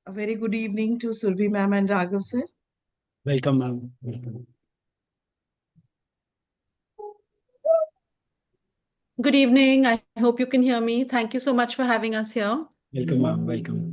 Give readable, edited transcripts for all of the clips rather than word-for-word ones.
A very good evening to Survi ma'am and Raghav sir. Welcome, ma'am. Welcome. Good evening. I hope you can hear me. Thank you so much for having us here. Welcome, ma'am. Welcome.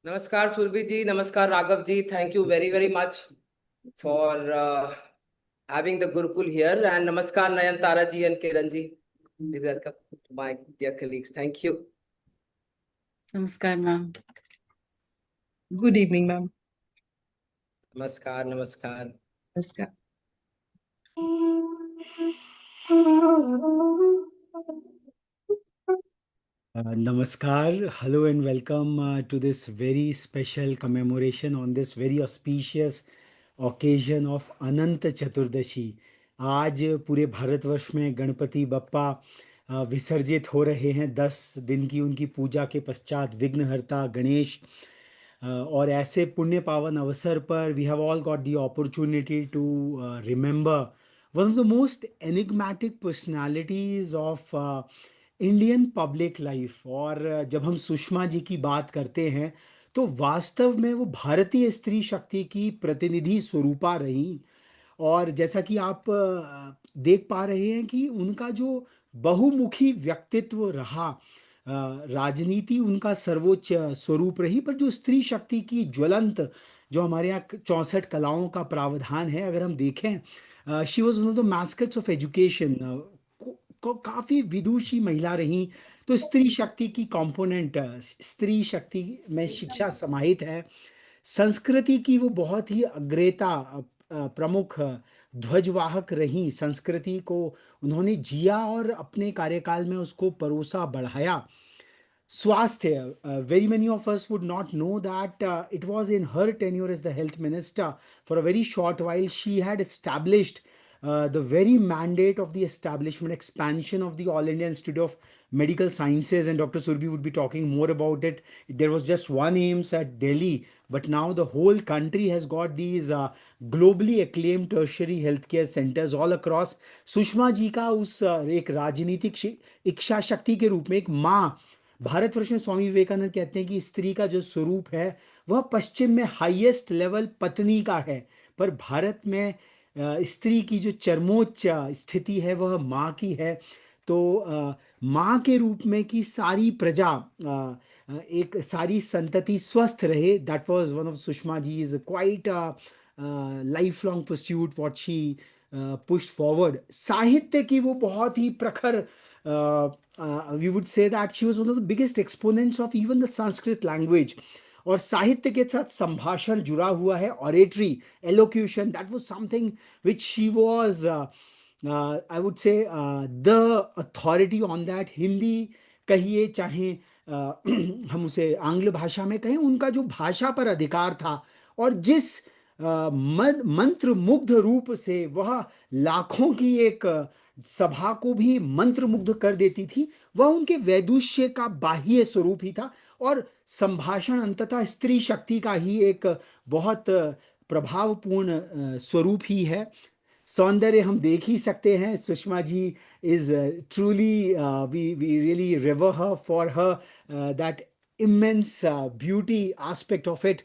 Namaskar Surbi ji, Namaskar Raghav ji. Thank you very, very much for having the Gurukul here. And Namaskar Nayantara ji and Kiran ji. Please welcome to my dear colleagues. Thank you. Namaskar, ma'am. Good evening, ma'am. Namaskar, namaskar. Namaskar. Namaskar, hello and welcome to this very special commemoration on this very auspicious occasion of Anant Chaturdashi. आज पूरे भारतवर्ष में गणपति बप्पा विसर्जित हो रहे हैं। 10 दिन की उनकी पूजा के पश्चात विघ्नहर्ता गणेश और ऐसे पुण्य पावन अवसर पर we have all got the opportunity to remember one of the most enigmatic personalities of Indian public life. और जब हम सुषमा जी की बात करते हैं तो वास्तव में वो भारतीय स्त्री शक्ति की प्रतिनिधि स्वरूपा रही। और जैसा कि आप देख पा रहे हैं कि उनका जो बहुमुखी व्यक्तित्व रहा, राजनीति उनका सर्वोच्च स्वरूप रही, पर जो स्त्री शक्ति की ज्वलंत जो हमारे यहाँ 64 कलाओं का प्रावधान है, अगर हम देखें, she was one of the mascots of education. काफ़ी विदुषी महिला रही। तो स्त्री शक्ति की कंपोनेंट, स्त्री शक्ति में शिक्षा समाहित है। संस्कृति की वो बहुत ही अग्रेता प्रमुख ध्वजवाहक रही। संस्कृति को उन्होंने जिया और अपने कार्यकाल में उसको परोसा बढ़ाया। स्वास्थ्य, very many of us would not know that it was in her tenure as the health minister. For a very short while she had established the very mandate of the establishment, expansion of the All India Institute of Medical Sciences, and Dr. Surbi would be talking more about it. There was just one AIIMS at Delhi, but now the whole country has got these globally acclaimed tertiary healthcare centers all across. Sushma ji का उस एक राजनीतिक इच्छा शक्ति के रूप में एक माँ, भारतवर्ष में स्वामी विवेकानंद कहते हैं कि स्त्री का जो स्वरूप है वह पश्चिम में हाईएस्ट लेवल पत्नी का है, पर भारत में स्त्री की जो चरमोच्च स्थिति है वह माँ की है। तो माँ के रूप में कि सारी प्रजा, एक सारी संतति स्वस्थ रहे, that was one of Sushma ji is quite life long pursuit what she push forward. साहित्य की वो बहुत ही प्रखर, we would say that she was one of the biggest exponents of even the Sanskrit language. और साहित्य के साथ संभाषण जुड़ा हुआ है, oratory, elocution, that was something which she was, I would say, the authority on that. Hindi कहिए चाहे हम उसे आंग्ल भाषा में कहें, उनका जो भाषा पर अधिकार था और जिस मंत्र मुग्ध रूप से वह लाखों की एक सभा को भी मंत्र मुग्ध कर देती थी, वह उनके वैदुष्य का बाह्य स्वरूप ही था। और संभाषण अंततः स्त्री शक्ति का ही एक बहुत प्रभावपूर्ण स्वरूप ही है। सौंदर्य हम देख ही सकते हैं, Sushma ji is truly, we really revere her for her that immense beauty aspect of it.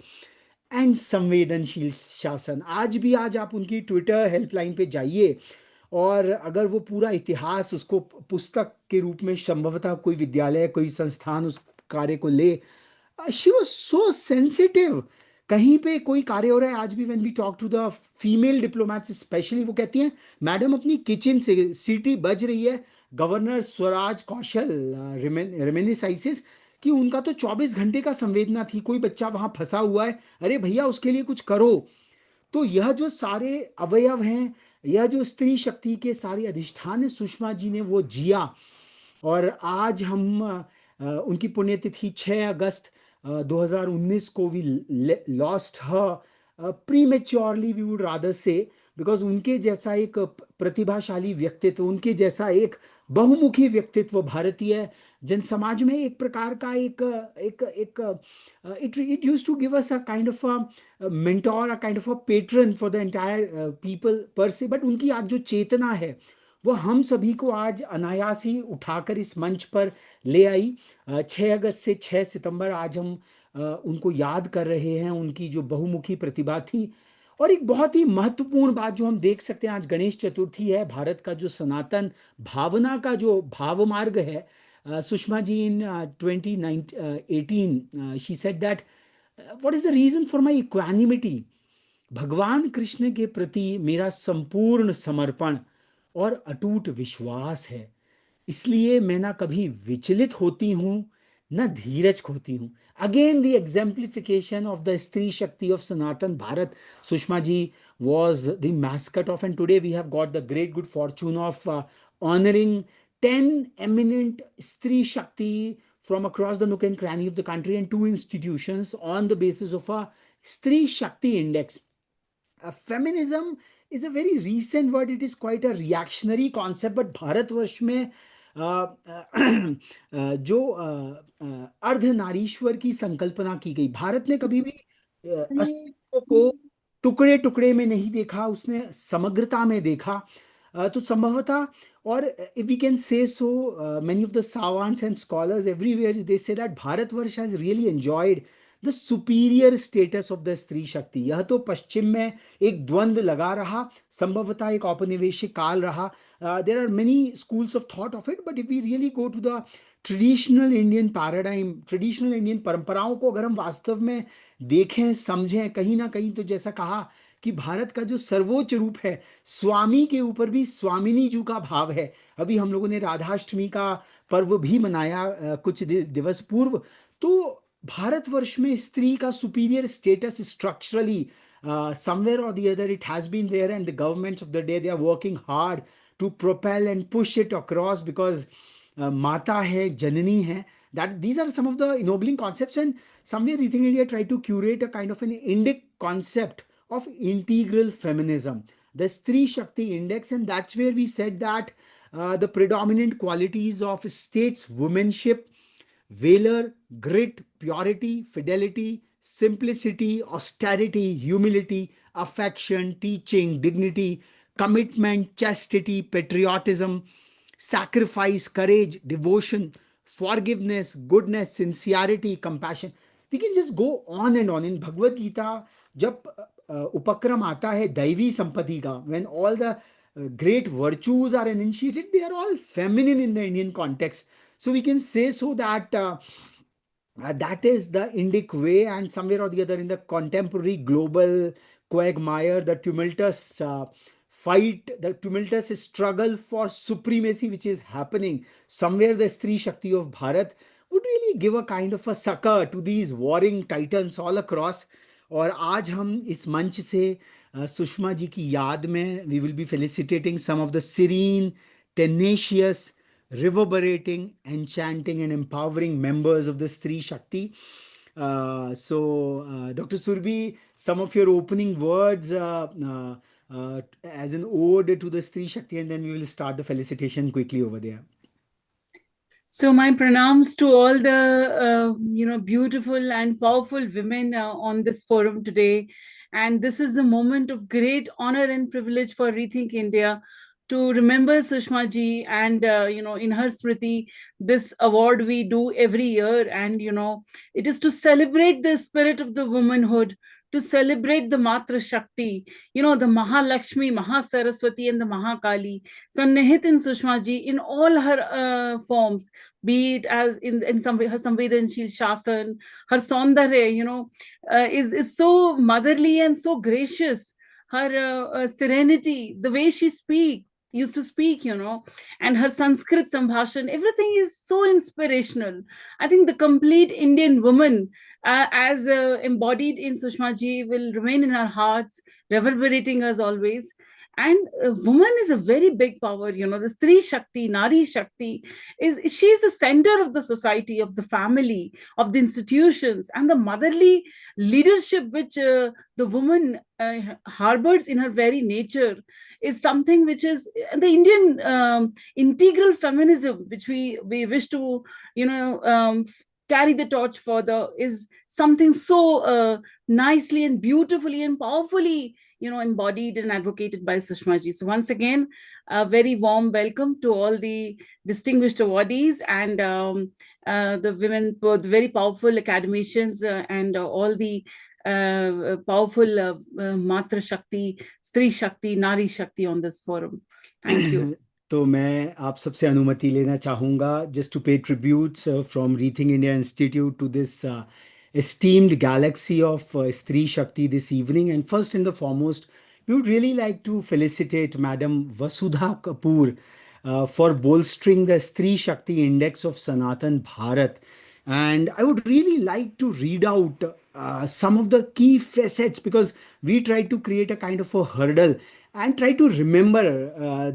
And संवेदनशील शासन, आज आप उनकी ट्विटर हेल्पलाइन पे जाइए और अगर वो पूरा इतिहास उसको पुस्तक के रूप में संभवतः कोई विद्यालय, कोई संस्थान उस कार्य को ले, शी वॉज सो सेंसिटिव। कहीं पे कोई कार्य हो रहा है, आज भी when we talk to the female diplomats specially, वो कहती हैं मैडम अपनी किचन से सीटी बज रही है, गवर्नर स्वराज कौशल रेमेनिसाइसिस, कि उनका तो 24 घंटे का संवेदना थी, कोई बच्चा वहां फंसा हुआ है, अरे भैया उसके लिए कुछ करो। तो यह जो सारे अवयव हैं, यह जो स्त्री शक्ति के सारे अधिष्ठान है, सुषमा जी ने वो जिया। और आज हम उनकी पुण्यतिथि 6 अगस्त 2019 को we lost her prematurely, we would rather say, because उनके जैसा एक प्रतिभाशाली व्यक्तित्व, उनके जैसा एक बहुमुखी व्यक्तित्व भारतीय जन समाज में एक प्रकार का एक एक एक it use to give us a kind of a mentor, a kind of a patron for the entire people per se. But उनकी आज जो चेतना है वो हम सभी को आज अनायास ही उठाकर इस मंच पर ले आई। 6 अगस्त से 6 सितंबर आज हम उनको याद कर रहे हैं, उनकी जो बहुमुखी प्रतिभा थी। और एक बहुत ही महत्वपूर्ण बात जो हम देख सकते हैं, आज गणेश चतुर्थी है, भारत का जो सनातन भावना का जो भाव मार्ग है, Sushma ji in 2018 she said that what is the reason for my equanimity, भगवान कृष्ण के प्रति मेरा संपूर्ण समर्पण और अटूट विश्वास है, इसलिए मैं ना कभी विचलित होती हूँ न धीरज खोती हूँ। Again the exemplification of the स्त्री शक्ति ऑफ सनातन Bharat. Sushma ji was the mascot of, and today we have got the great good fortune of honoring 10 eminent Stree Shakti from across the nook and cranny of the country, and 2 institutions on the basis of a Stree Shakti index. Feminism is a very recent word, it is quite a reactionary concept, but Bharatvarsh में जो अर्धनारीश्वर की संकल्पना की गई, भारत ने कभी भी अस्तित्व को टुकड़े टुकड़े में नहीं देखा, उसने समग्रता में देखा। तो संभवतः, और if we can say so, many of the savants and scholars everywhere they say that Bharatvarsh has really enjoyed the superior status of the स्त्री शक्ति। यह तो पश्चिम में एक द्वंद्व लगा रहा, संभवतः एक औपनिवेशिक काल रहा। There are many schools of thought of it, but if we really go to the traditional Indian paradigm, traditional Indian परंपराओं को अगर हम वास्तव में देखें समझें, कहीं ना कहीं तो जैसा कहा कि भारत का जो सर्वोच्च रूप है, स्वामी के ऊपर भी स्वामिनी जी का भाव है। अभी हम लोगों ने राधाष्टमी का पर्व भी मनाया कुछ दिवस पूर्व। तो भारतवर्ष में स्त्री का superior status structurally somewhere or the other it has been there, and the governments of the day, they are working hard to propel and push it across, because माता है, जननी है, that these are some of the ennobling concepts, and somewhere Rethink India try to curate a kind of an Indic concept of integral feminism, the Stree Shakti index, and that's where we said that the predominant qualities of states womanship, valor, grit, purity, fidelity, simplicity, austerity, humility, affection, teaching, dignity, commitment, chastity, patriotism, sacrifice, courage, devotion, forgiveness, goodness, sincerity, compassion. We can just go on and on. In Bhagavad Gita, जब उपक्रम आता है दैवी संपत्ति का, when all the great virtues are enunciated, they are all feminine in the Indian context. So we can say so that that is the Indic way, and somewhere or the other in the contemporary global quagmire, the tumultuous fight, the tumultuous struggle for supremacy which is happening, somewhere the Stree Shakti of Bharat would really give a kind of a succor to these warring titans all across. और आज हम इस मंच से सुषमा जी की याद में we will be felicitating some of the serene, tenacious, reverberating, enchanting, and empowering members of the Stree Shakti. Dr. Surbi, some of your opening words as an ode to the Stree Shakti, and then we will start the felicitation quickly over there. So my pranams to all the beautiful and powerful women on this forum today, and this is a moment of great honor and privilege for Rethink India to remember Sushma ji, and in her Smriti, this award we do every year, and it is to celebrate the spirit of the womanhood, to celebrate the Matra Shakti, the Mahalakshmi, Mahasaraswati, and the Mahakali, Sannihit in Sushma ji in all her forms, be it as in some way her Samvedanshil Shasan, her Saundarya, is so motherly and so gracious. Her serenity, the way she used to speak, and her Sanskrit Sambhashan, everything is so inspirational. I think the complete Indian woman, as embodied in Sushma ji, will remain in our hearts, reverberating us always. And a woman is a very big power. The Stree Shakti, Nari Shakti, she is the center of the society, of the family, of the institutions, and the motherly leadership which the woman harbors in her very nature is something which is the Indian integral feminism, which we wish to carry the torch further, is something so nicely and beautifully and powerfully embodied and advocated by Sushma ji. So once again, a very warm welcome to all the distinguished awardees and the women, the very powerful academicians, and all the powerful Matra Shakti, Stree Shakti, Nari Shakti on this forum. Thank you. तो मैं आप सबसे अनुमति लेना चाहूँगा just to pay tributes from Rethink India Institute to this esteemed galaxy of Stree Shakti this evening. And first and the foremost, we would really like to felicitate Madam Vasudha Kapoor for bolstering the Stree Shakti Index of Sanatan Bharat. And I would really like to read out some of the key facets, because we try to create a kind of a hurdle and try to remember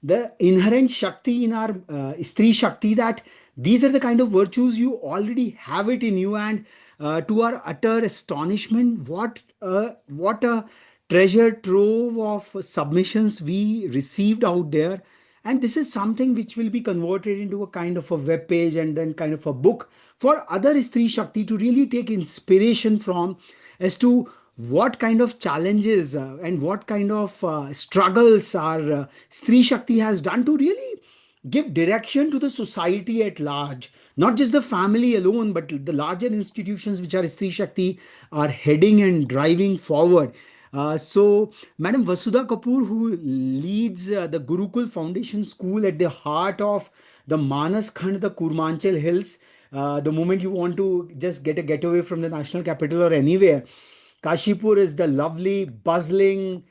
the inherent Shakti in our Stree Shakti, that these are the kind of virtues you already have it in you. And to our utter astonishment, what a treasure trove of submissions we received out there. And this is something which will be converted into a kind of a web page and then kind of a book for other Stree Shakti to really take inspiration from, as to what kind of challenges and what kind of struggles our Stree Shakti has done to really give direction to the society at large. Not just the family alone, but the larger institutions which are Stree Shakti are heading and driving forward. So, Madam Vasudha Kapoor, who leads the Gurukul Foundation School at the heart of the Manas Khand, the Kurmanchal Hills, the moment you want to just get a getaway from the national capital or anywhere, Kashipur is the lovely, bustling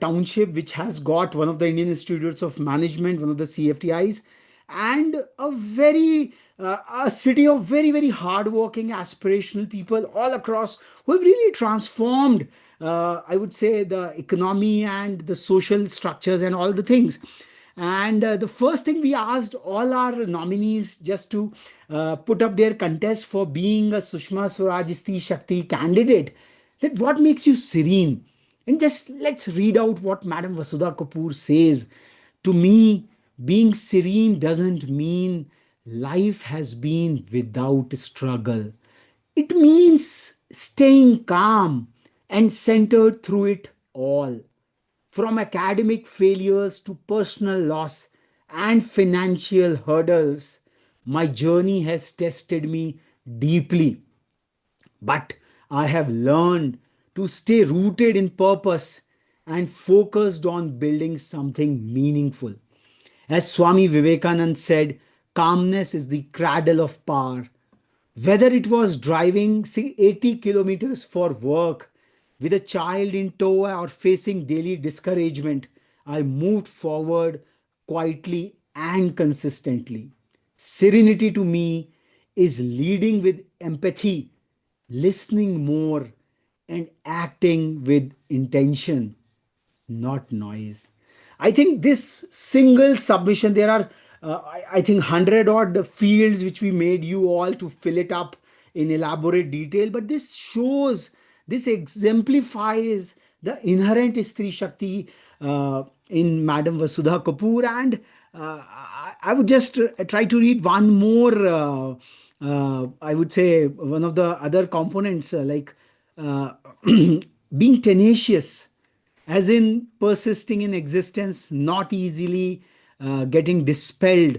township which has got one of the Indian Institutes of Management, one of the CFTIs, and a city of very, very hardworking, aspirational people all across who have really transformed, I would say, the economy and the social structures and all the things. And the first thing we asked all our nominees just to put up their contest for being a Sushma Swaraj Stree Shakti candidate, that what makes you serene? And just let's read out what Madam Vasudha Kapoor says. To me, being serene doesn't mean life has been without struggle. It means staying calm and centered through it all. From academic failures to personal loss and financial hurdles, my journey has tested me deeply. But I have learned to stay rooted in purpose and focused on building something meaningful. As Swami Vivekananda said, calmness is the cradle of power. Whether it was driving, say, 80 kilometers for work with a child in tow or facing daily discouragement, I moved forward quietly and consistently. Serenity to me is leading with empathy, listening more, and acting with intention, not noise. I think this single submission, there are, I think, 100 odd fields which we made you all to fill it up in elaborate detail. But this shows, this exemplifies the inherent Stree Shakti in Madam Vasudha Kapoor. And I would just try to read one more, I would say, one of the other components, like uh, being tenacious, as in persisting in existence, not easily getting dispelled.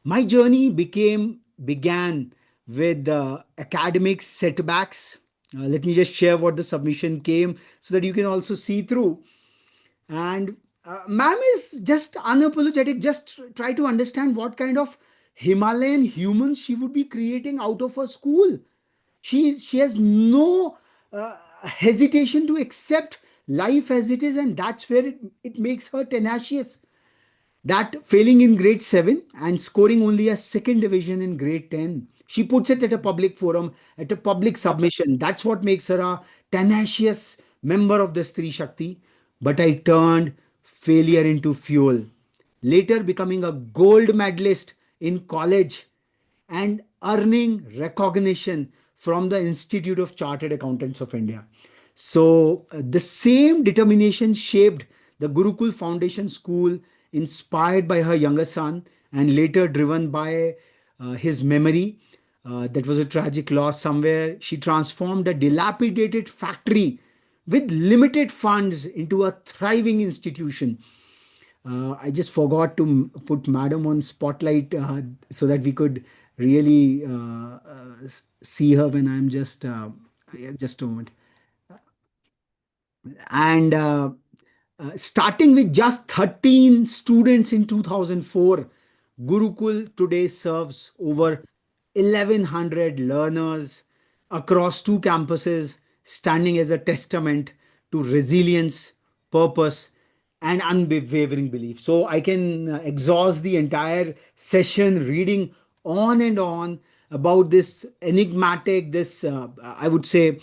My journey began with academic setbacks. Let me just share what the submission came so that you can also see through. And ma'am is just unapologetic. Just try to understand what kind of Himalayan humans she would be creating out of her school. She has no hesitation to accept life as it is, and that's where it makes her tenacious. That failing in grade 7 and scoring only a second division in grade 10, she puts it at a public forum, at a public submission. That's what makes her a tenacious member of the Stree Shakti. but I turned failure into fuel. Later, becoming a gold medalist in college and earning recognition from the Institute of Chartered Accountants of India. So, the same determination shaped the Gurukul Foundation School, inspired by her younger son and later driven by his memory. That was a tragic loss somewhere. She transformed a dilapidated factory with limited funds into a thriving institution. I just forgot to put Madam on spotlight so that we could really see her when I'm yeah, just a moment. And starting with just 13 students in 2004, Gurukul today serves over 1100 learners across two campuses, standing as a testament to resilience, purpose, and unwavering belief. So I can exhaust the entire session reading on and on about this enigmatic, this I would say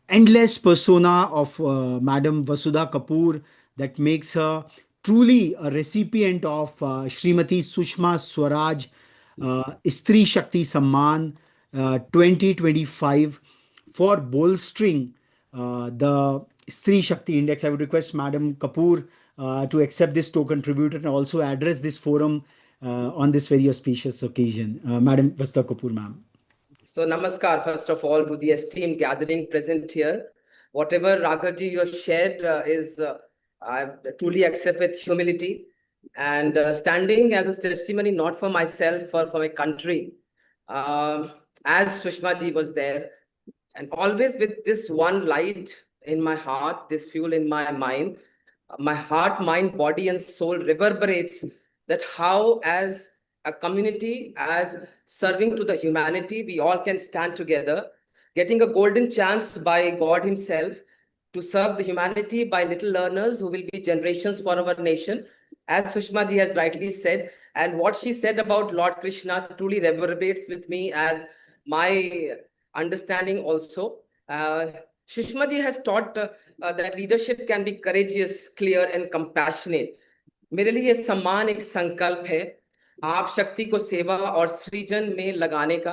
endless persona of Madam Vasudha Kapoor that makes her truly a recipient of Shrimati Sushma Swaraj Stree Shakti Samman 2025 for bolstering the Stree Shakti Index. I would request Madam Kapoor to accept this token tribute and also address this forum on this very auspicious occasion. Madam Vasudha Kapoor, ma'am. So, namaskar, first of all, to the esteemed gathering present here. Whatever Raghavji you have shared I truly accept with humility and standing as a testimony, not for myself, for my country. As Sushma ji was there, and always with this one light in my heart, this fuel in my mind, my heart, mind, body, and soul reverberates that how, as a community, as serving to the humanity, we all can stand together, getting a golden chance by God Himself to serve the humanity by little learners who will be generations for our nation. As Sushma ji has rightly said, and what she said about Lord Krishna truly reverberates with me as my understanding also. Sushma ji has taught that leadership can be courageous, clear, and compassionate. मेरे लिए ये सम्मान एक संकल्प है आप शक्ति को सेवा और सृजन में लगाने का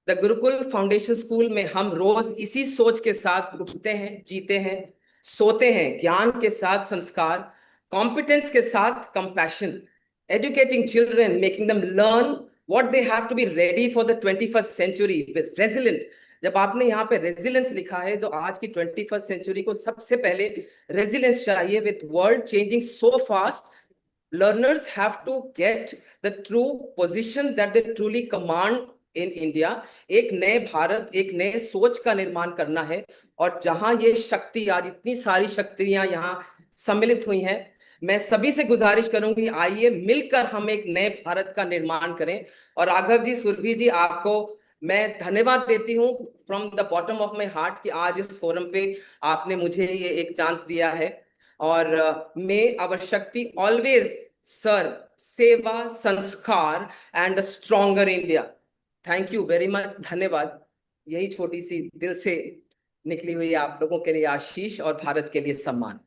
द गुरुकुल फाउंडेशन स्कूल में हम रोज इसी सोच के साथ उठते हैं जीते हैं सोते हैं ज्ञान के साथ संस्कार कॉम्पिटेंस के साथ compassion educating children making them learn what they have to be ready for the 21st century with resilient जब आपने यहाँ पे रेजिलेंस लिखा है तो आज की 21st सेंचुरी को सबसे पहले रेजिलेंस चाहिए with world changing so fast learners have to get the true position that they truly command in India. एक नए भारत एक नए सोच का निर्माण करना है और जहां ये शक्ति आज इतनी सारी शक्तियां यहाँ सम्मिलित हुई हैं मैं सभी से गुजारिश करूंगी आइए मिलकर हम एक नए भारत का निर्माण करें और राघव जी सुरभि जी आपको मैं धन्यवाद देती हूं from the bottom of my heart कि आज इस फोरम पे आपने मुझे ये एक चांस दिया है और मे आवर शक्ति ऑलवेज सर्व सेवा संस्कार and a stronger India thank you very much धन्यवाद यही छोटी सी दिल से निकली हुई आप लोगों के लिए आशीष और भारत के लिए सम्मान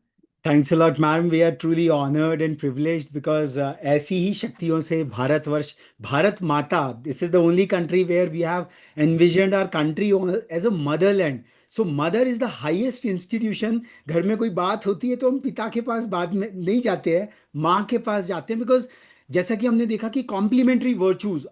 Thanks a lot, madam. We are truly honored and privileged because ऐसी ही शक्तियों से भारतवर्ष, भारत माता, this is the only country where we have envisioned our country as a motherland. So mother is the highest institution. घर में कोई बात होती है तो हम पिता के पास बाद में नहीं जाते हैं, माँ के पास जाते हैं because जैसा कि हमने देखा कि complementary virtues,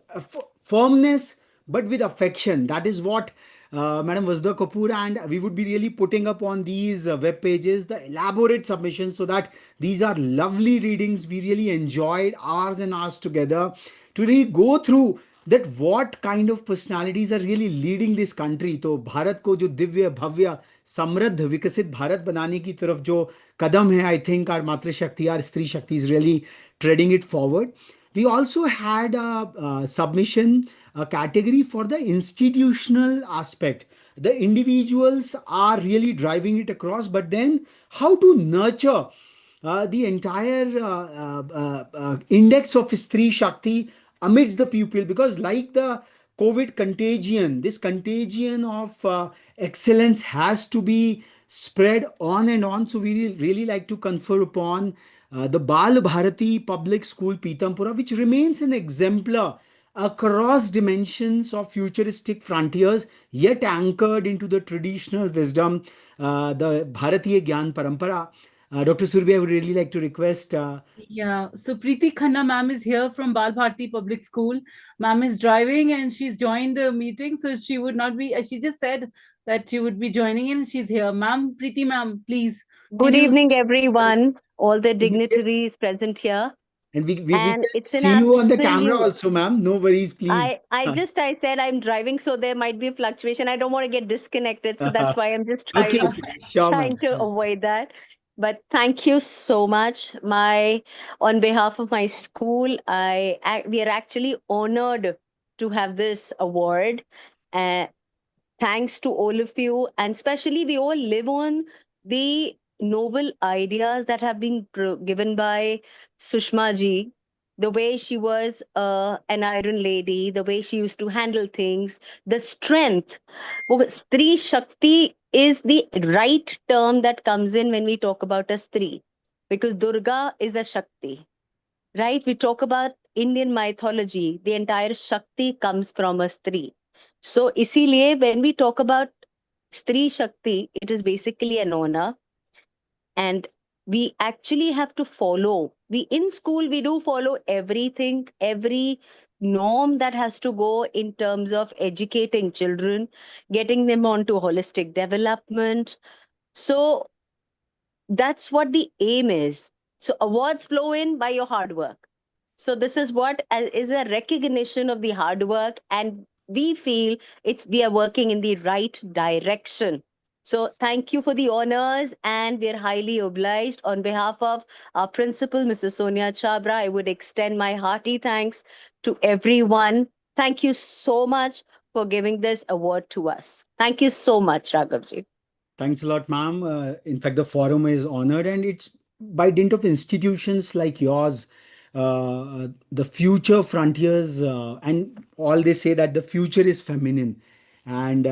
firmness but with affection, that is what Madam Vasudha Kapoor and we would be really putting up on these web pages the elaborate submissions so that these are lovely readings. We really enjoyed hours and hours together to really go through that what kind of personalities are really leading this country. तो भारत को जो दिव्य भव्य समृद्ध विकसित भारत बनाने की तरफ जो कदम है, I think our मातृशक्ति, our स्त्री शक्ति is really treading it forward. We also had a submission, a category for the institutional aspect. The individuals are really driving it across, but then how to nurture the entire index of Stree Shakti amidst the pupil, because like the COVID contagion, this contagion of excellence has to be spread on and on. So we really like to confer upon the Bal Bharati Public School Pitampura, which remains an exemplar across dimensions of futuristic frontiers, yet anchored into the traditional wisdom, the Bharatiya Gyan Parampara. Dr. Surbi, I would really like to request. Yeah, so Preeti Khanna ma'am is here from Bal Bharati Public School. Ma'am is driving and she's joined the meeting, so she would not be. She just said that she would be joining in. She's here, ma'am. Preeti ma'am, please, can Good you? evening, everyone, all the we can- dignitaries present here. and we And can it's an see you on the camera absolute. also, ma'am. No worries, please. I said I'm driving, so there might be a fluctuation. I don't want to get disconnected, so that's why I'm just Okay, trying okay. Sure, ma'am. trying to Sure. avoid that. But thank you so much. On behalf of my school, we are actually honored to have this award. Uh, Thanks to all of you, and especially we all live on the novel ideas that have been given by Sushma ji. The way she was an iron lady, the way she used to handle things, the strength. Stree Shakti is the right term that comes in when we talk about a Stree, because Durga is a Shakti, right? We talk about Indian mythology, the entire Shakti comes from a Stree. So, इसीलिए when we talk about Stree Shakti, it is basically an honor, and we actually have to follow. We in school we do follow everything, every norm that has to go in terms of educating children, getting them onto holistic development. So that's what the aim is. So awards flow in by your hard work. So this is what is a recognition of the hard work, and we feel we are working in the right direction. So thank you for the honors, and we're highly obliged. On behalf of our principal, Mrs. Sonia Chabra, I would extend my hearty thanks to everyone. Thank you so much for giving this award to us. Thank you so much, Raghavji. Thanks a lot, ma'am. In fact, the forum is honored, and it's by dint of institutions like yours, the future frontiers, and all they say that the future is feminine, and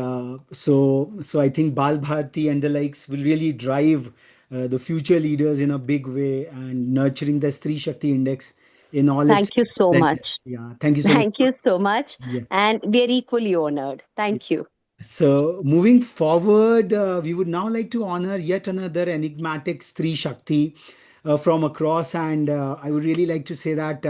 so I think Bal Bharati and the likes will really drive the future leaders in a big way and nurturing the Stree Shakti Index in all its Thank you so splendor. much. Yeah, thank you so much. Thank you so much. Yeah. And we are equally honored. Thank you. So, moving forward, we would now like to honor yet another enigmatic Stree Shakti from across. And I would really like to say that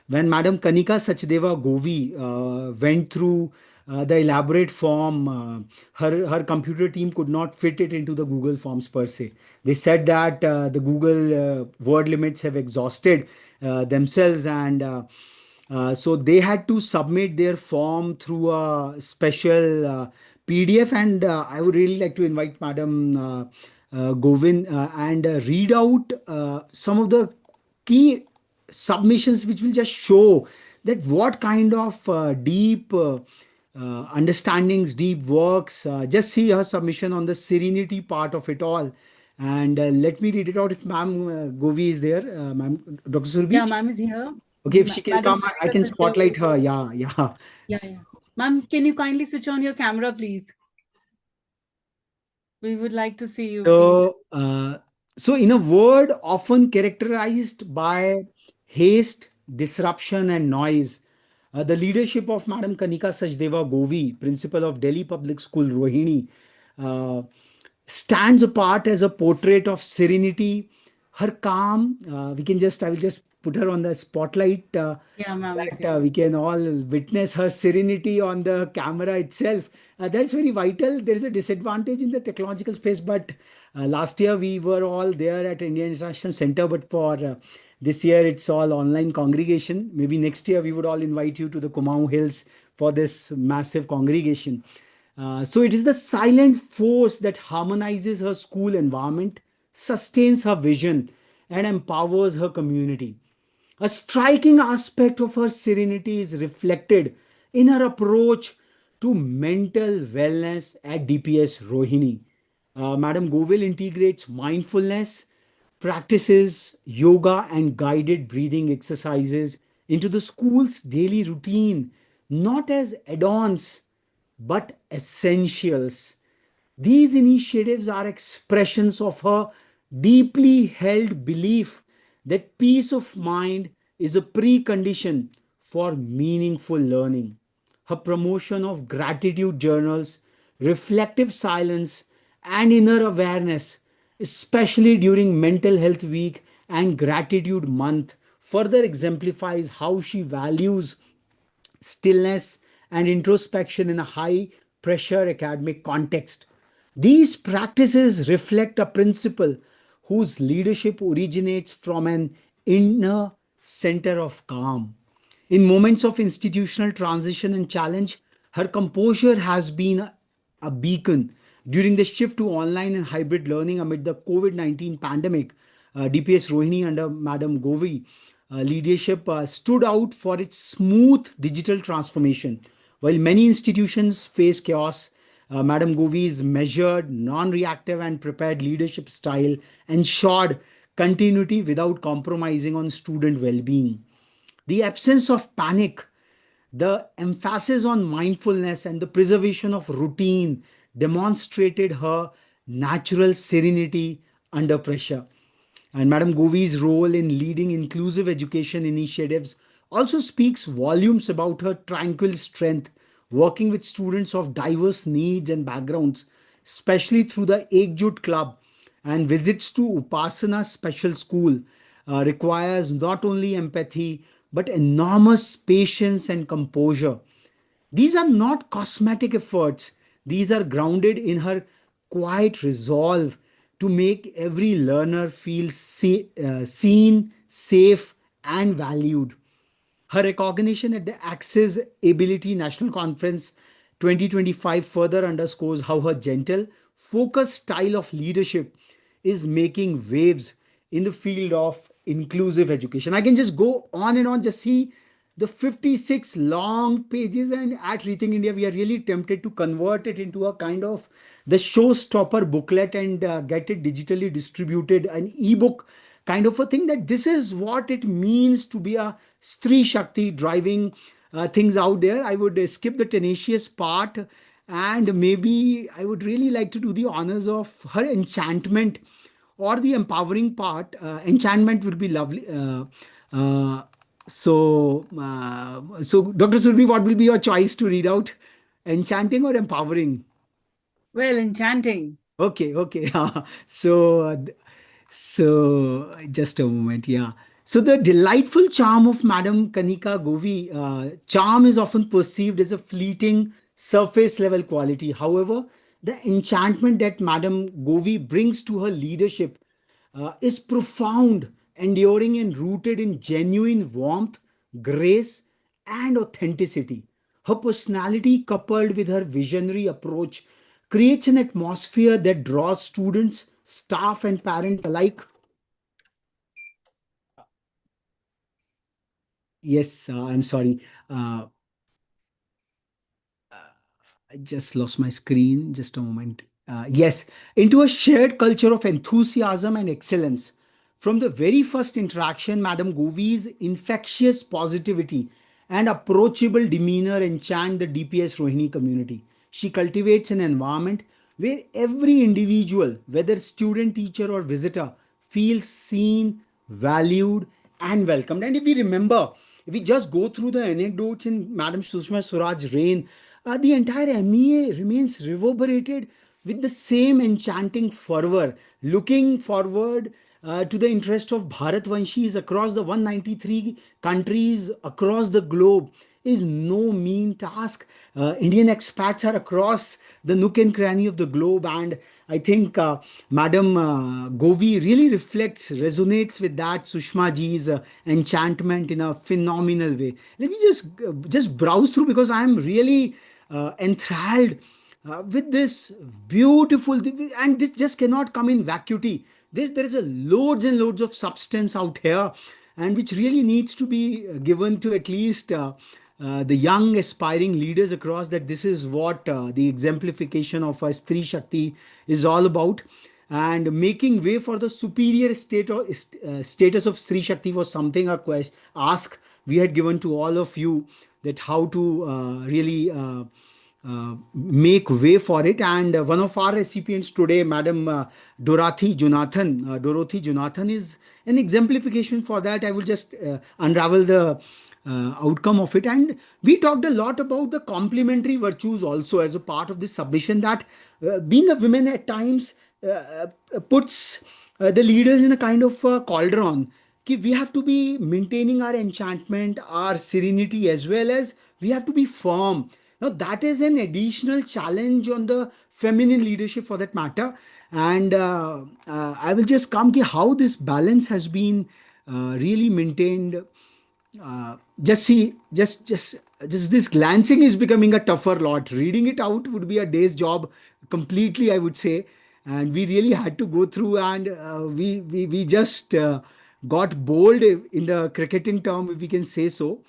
when Madam Kanika Sachdeva Govi went through the elaborate form, her computer team could not fit it into the Google Forms per se. They said that the Google word limits have exhausted themselves, and so they had to submit their form through a special PDF. And I would really like to invite Madam Govin and read out some of the key submissions, which will just show that what kind of deep understandings, deep works. Just see her submission on the serenity part of it all. And let me read it out if Ma'am Govi is there. Ma'am, Dr. Yeah, Surbi? ma'am is here. Okay, if she can Madam come, I Kanika can Sachdeva. spotlight her. Yeah, yeah. Yeah, yeah. Ma'am, can you kindly switch on your camera, please? We would like to see you, please. So in a word often characterized by haste, disruption, and noise, the leadership of Madam Kanika Sachdeva Govi, principal of Delhi Public School Rohini, uh, stands apart as a portrait of serenity. Her calm, I will just put her on the spotlight. Yeah, ma'am is That here. we can all witness her serenity on the camera itself. That's very vital. There is a disadvantage in the technological space, but last year we were all there at Indian International Center, but for this year it's all online congregation. Maybe next year we would all invite you to the Kumaon Hills for this massive congregation. So it is the silent force that harmonizes her school environment, sustains her vision, and empowers her community. A striking aspect of her serenity is reflected in her approach to mental wellness at DPS Rohini. Madam Govil integrates mindfulness, practices yoga, and guided breathing exercises into the school's daily routine, not as add ons but essentials. These initiatives are expressions of her deeply held belief that peace of mind is a precondition for meaningful learning. Her promotion of gratitude journals, reflective silence, and inner awareness, especially during Mental Health Week and Gratitude Month, further exemplifies how she values stillness and introspection in a high pressure academic context. These practices reflect a principle whose leadership originates from an inner center of calm. In moments of institutional transition and challenge, her composure has been a beacon. During the shift to online and hybrid learning amid the COVID 19 pandemic, DPS Rohini under Madam Govi leadership stood out for its smooth digital transformation. While many institutions face chaos, Madam Govi's measured, non reactive, and prepared leadership style ensured continuity without compromising on student well being. The absence of panic, the emphasis on mindfulness, and the preservation of routine demonstrated her natural serenity under pressure. And Madam Govi's role in leading inclusive education initiatives also speaks volumes about her tranquil strength, working with students of diverse needs and backgrounds, especially through the Ekjut Club and visits to Upasana Special School, requires not only empathy but enormous patience and composure. These are not cosmetic efforts, these are grounded in her quiet resolve to make every learner feel seen, safe, and valued. Her recognition at the Access Ability National Conference 2025 further underscores how her gentle, focused style of leadership is making waves in the field of inclusive education. I can just go on and on, just see the 56 long pages, and at Rethink India, we are really tempted to convert it into a kind of the showstopper booklet and get it digitally distributed, an ebook kind of a thing, that this is what it means to be a Stree Shakti driving things out there. I would skip the tenacious part, and maybe I would really like to do the honors of her enchantment or the empowering part. Enchantment would be lovely. So Dr. Surbi, what will be your choice to read out? Enchanting or empowering? Well, enchanting. Okay, okay. So just a moment, yeah. So the delightful charm of Madam Kanika Govi, charm is often perceived as a fleeting surface level quality. However, the enchantment that Madam Govi brings to her leadership is profound, enduring, and rooted in genuine warmth, grace, and authenticity. Her personality, coupled with her visionary approach, creates an atmosphere that draws students, staff, and parents alike. Yes, I'm sorry. I just lost my screen. Just a moment. Yes, into a shared culture of enthusiasm and excellence. From the very first interaction, Madam Govi's infectious positivity and approachable demeanor enchant the DPS Rohini community. She cultivates an environment where every individual, whether student, teacher, or visitor, feels seen, valued, and welcomed. And if we remember, if we just go through the anecdotes in Madam Sushma Swaraj reign, the entire MEA remains reverberated with the same enchanting fervor, looking forward to the interest of Bharatvanshis across the 193 countries across the globe is no mean task. Indian expats are across the nook and cranny of the globe, and I think Madam Govi really reflects, resonates with that Sushma ji's enchantment in a phenomenal way. Let me just browse through, because I am really enthralled with this beautiful and this just cannot come in vacuity. There is a loads and loads of substance out here, and which really needs to be given to at least the young aspiring leaders across, that this is what the exemplification of a Stree Shakti is all about. And making way for the superior status of Stree Shakti was something a ask we had given to all of you, that how to really make way for it. And one of our recipients today, Madam Dorothy Jonathan, is an exemplification for that. I will just unravel the outcome of it. And we talked a lot about the complementary virtues also as a part of this submission, that being a woman at times puts the leaders in a kind of cauldron. We have to be maintaining our enchantment, our serenity, as well as we have to be firm. Now, that is an additional challenge on the feminine leadership for that matter. And I will just come to how this balance has been really maintained. Just see, just this glancing is becoming a tougher lot. Reading it out would be a day's job completely, I would say. And we really had to go through, and we just got bold in the cricketing term, if we can say so.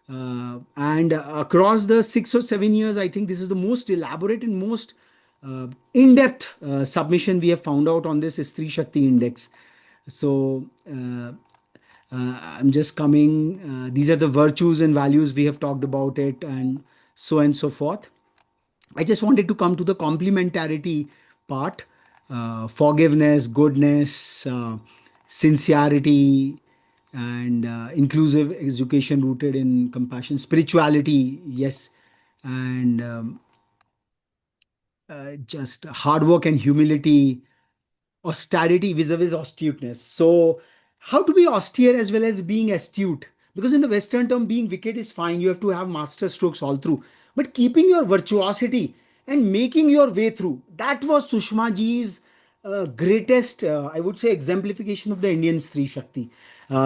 And across the 6 or 7 years, I think this is the most elaborate and most in-depth submission we have found out on this Stree Shakti index. So I'm just coming. These are the virtues and values we have talked about it, and so forth. I just wanted to come to the complementarity part: forgiveness, goodness, sincerity, and inclusive education rooted in compassion, spirituality, yes, and just hard work and humility, austerity vis-a-vis astuteness. So, how to be austere as well as being astute? Because in the Western term, being wicked is fine. You have to have master strokes all through. But keeping your virtuosity and making your way through, that was Sushma ji's greatest, I would say, exemplification of the Indian Stree Shakti.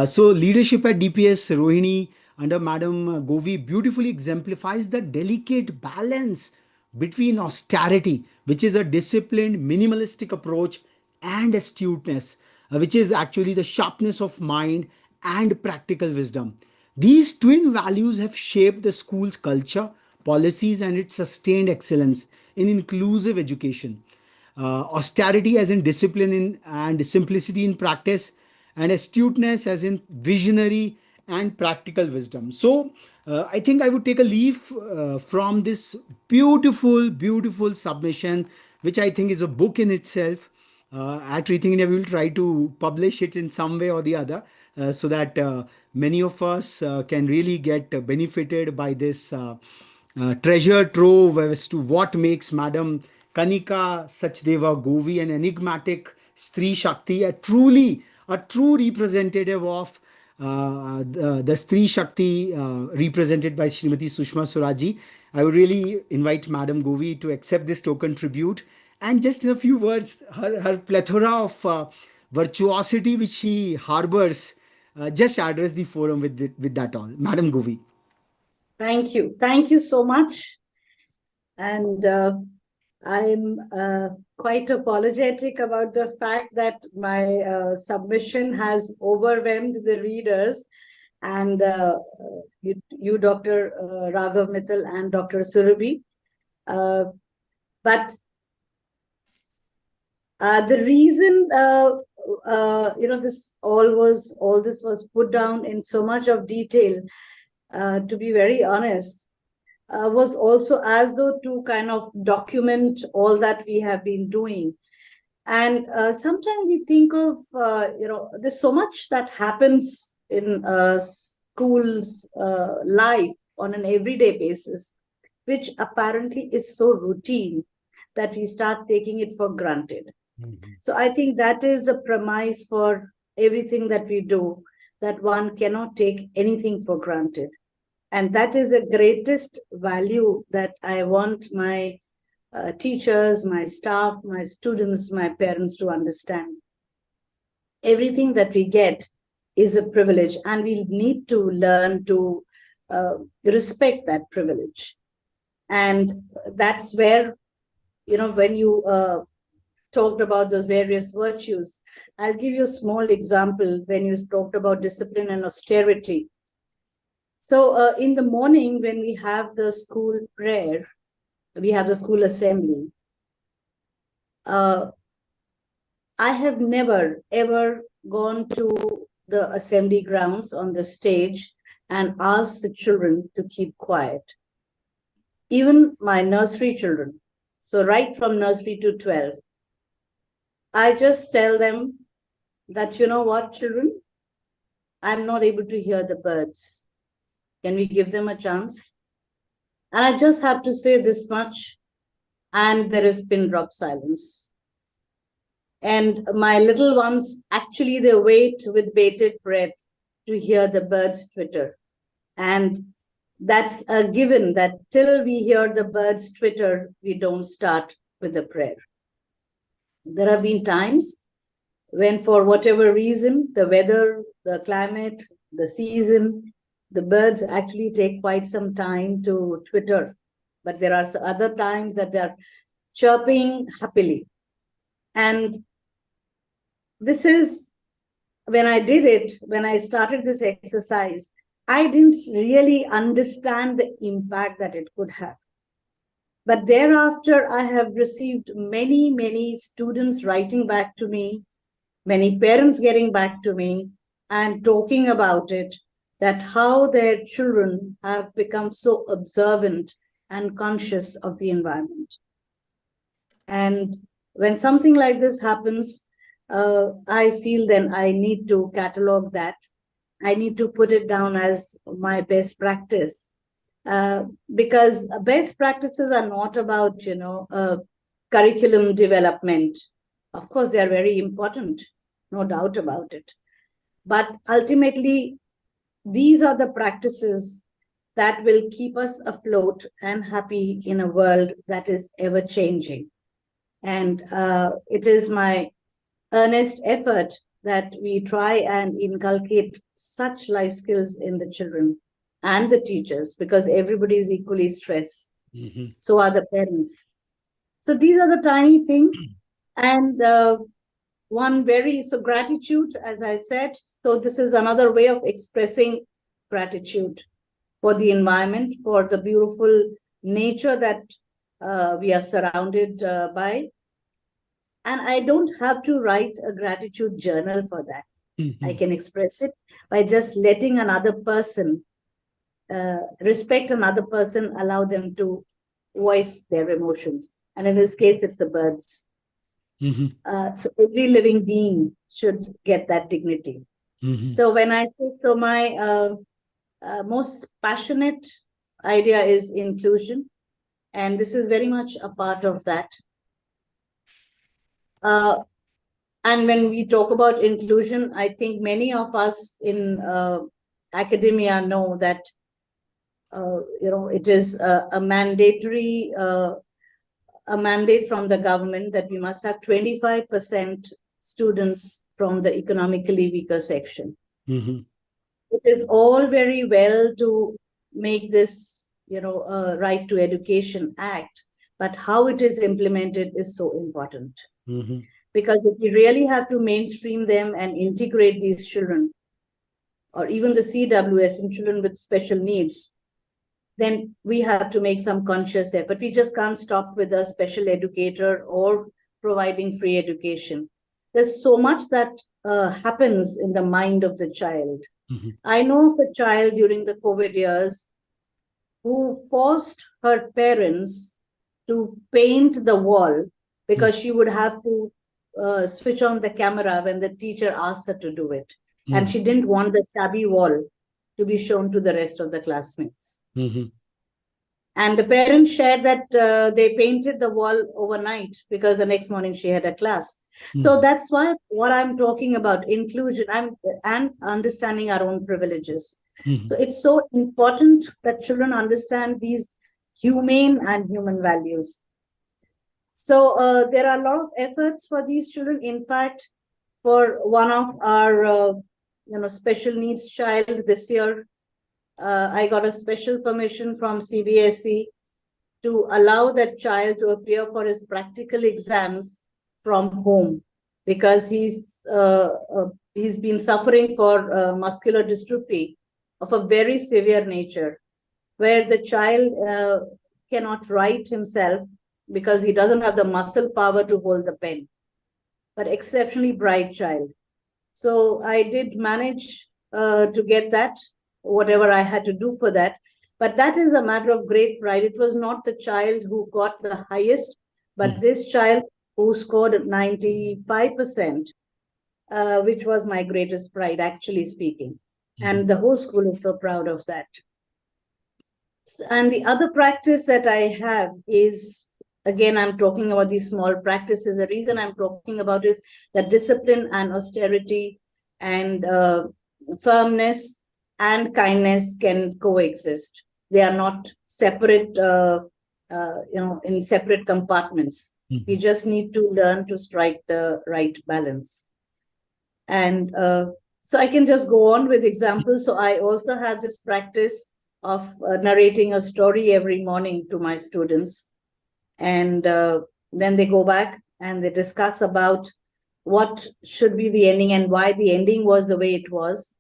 So, leadership at DPS Rohini under Madam Govi beautifully exemplifies the delicate balance between austerity, which is a disciplined, minimalistic approach, and astuteness, which is actually the sharpness of mind and practical wisdom. These twin values have shaped the school's culture, policies, and its sustained excellence in inclusive education. Austerity as in discipline and simplicity in practice, and astuteness as in visionary and practical wisdom. So, I think I would take a leaf from this beautiful submission, which I think is a book in itself. At Rethink India, we will try to publish it in some way or the other, so that many of us can really get benefited by this treasure trove as to what makes Madam Kanika Sachdeva Govi an enigmatic Stree Shakti, a true representative of the Stree Shakti represented by Shrimati Sushma Swaraj. I would really invite Madam Govi to accept this token tribute, and just in a few words, her plethora of virtuosity which she harbors, just address the forum with that all. Madam Govi. Thank you. Thank you so much. And I'm quite apologetic about the fact that my submission has overwhelmed the readers. And you Dr. Raghav Mittal and Dr. Surabhi. But the reason, all this was put down in so much of detail, to be very honest, was also as though to kind of document all that we have been doing. And sometimes we think of, there's so much that happens in school's life on an everyday basis, which apparently is so routine that we start taking it for granted. Mm-hmm. So I think that is the premise for everything that we do, that one cannot take anything for granted. And that is the greatest value that I want my teachers, my staff, my students, my parents to understand. Everything that we get is a privilege, and we need to learn to respect that privilege. And that's where, when you talked about those various virtues, I'll give you a small example when you talked about discipline and austerity. So in the morning, when we have the school prayer, we have the school assembly. I have never, ever gone to the assembly grounds on the stage and asked the children to keep quiet. even my nursery children, so right from nursery to 12, I just tell them that, you know what, children, I'm not able to hear the birds. Can we give them a chance? And I just have to say this much, and there is pin drop silence. And my little ones, actually, they wait with bated breath to hear the birds twitter. And that's a given that till we hear the birds twitter, we don't start with the prayer. There have been times when, for whatever reason, the weather, the climate, the season, the birds actually take quite some time to twitter. But there are other times that they're chirping happily. And this is, when I did it, when I started this exercise, I didn't really understand the impact that it could have. But thereafter, I have received many, many students writing back to me, many parents getting back to me and talking about it, that how their children have become so observant and conscious of the environment. And when something like this happens, I feel then I need to catalog that. I need to put it down as my best practice. Because best practices are not about, curriculum development. Of course, they are very important, no doubt about it. But ultimately, these are the practices that will keep us afloat and happy in a world that is ever changing. And it is my earnest effort that we try and inculcate such life skills in the children and the teachers, because everybody is equally stressed. Mm-hmm. So are the parents. So these are the tiny things. And gratitude, as I said. So this is another way of expressing gratitude for the environment, for the beautiful nature that we are surrounded by. And I don't have to write a gratitude journal for that. Mm-hmm. I can express it by just letting another person, respect another person, allow them to voice their emotions. And in this case, it's the birds. Mm-hmm. So every living being should get that dignity. Mm-hmm. So when I say, so my most passionate idea is inclusion. And this is very much a part of that. And when we talk about inclusion, I think many of us in academia know that, it is a mandatory, a mandate from the government that we must have 25% students from the economically weaker section. Mm-hmm. It is all very well to make this, Right to Education Act, but how it is implemented is so important. Mm-hmm. Because if we really have to mainstream them and integrate these children, or even the CWS in children with special needs, then we have to make some conscious effort. We just can't stop with a special educator or providing free education. There's so much that happens in the mind of the child. Mm-hmm. I know of a child during the COVID years who forced her parents to paint the wall because she would have to switch on the camera when the teacher asked her to do it. Mm-hmm. And she didn't want the shabby wall to be shown to the rest of the classmates. Mm-hmm. And the parents shared that they painted the wall overnight because the next morning she had a class. Mm-hmm. So that's why what I'm talking about, inclusion and understanding our own privileges. Mm-hmm. So it's so important that children understand these humane and human values. So there are a lot of efforts for these children. In fact, for one of our special needs child this year, I got a special permission from CBSE to allow that child to appear for his practical exams from home, because he's been suffering for muscular dystrophy of a very severe nature, where the child cannot write himself because he doesn't have the muscle power to hold the pen, but exceptionally bright child. So I did manage to get that, whatever I had to do for that. But that is a matter of great pride. It was not the child who got the highest, but this child who scored 95%, which was my greatest pride, actually speaking. And the whole school is so proud of that. And the other practice that I have is, again, I'm talking about these small practices. The reason I'm talking about is that discipline and austerity and firmness and kindness can coexist. They are not separate, in separate compartments. We just need to learn to strike the right balance. And so I can just go on with examples. So I also have this practice of narrating a story every morning to my students. And then they go back and they discuss about what should be the ending and why the ending was the way it was.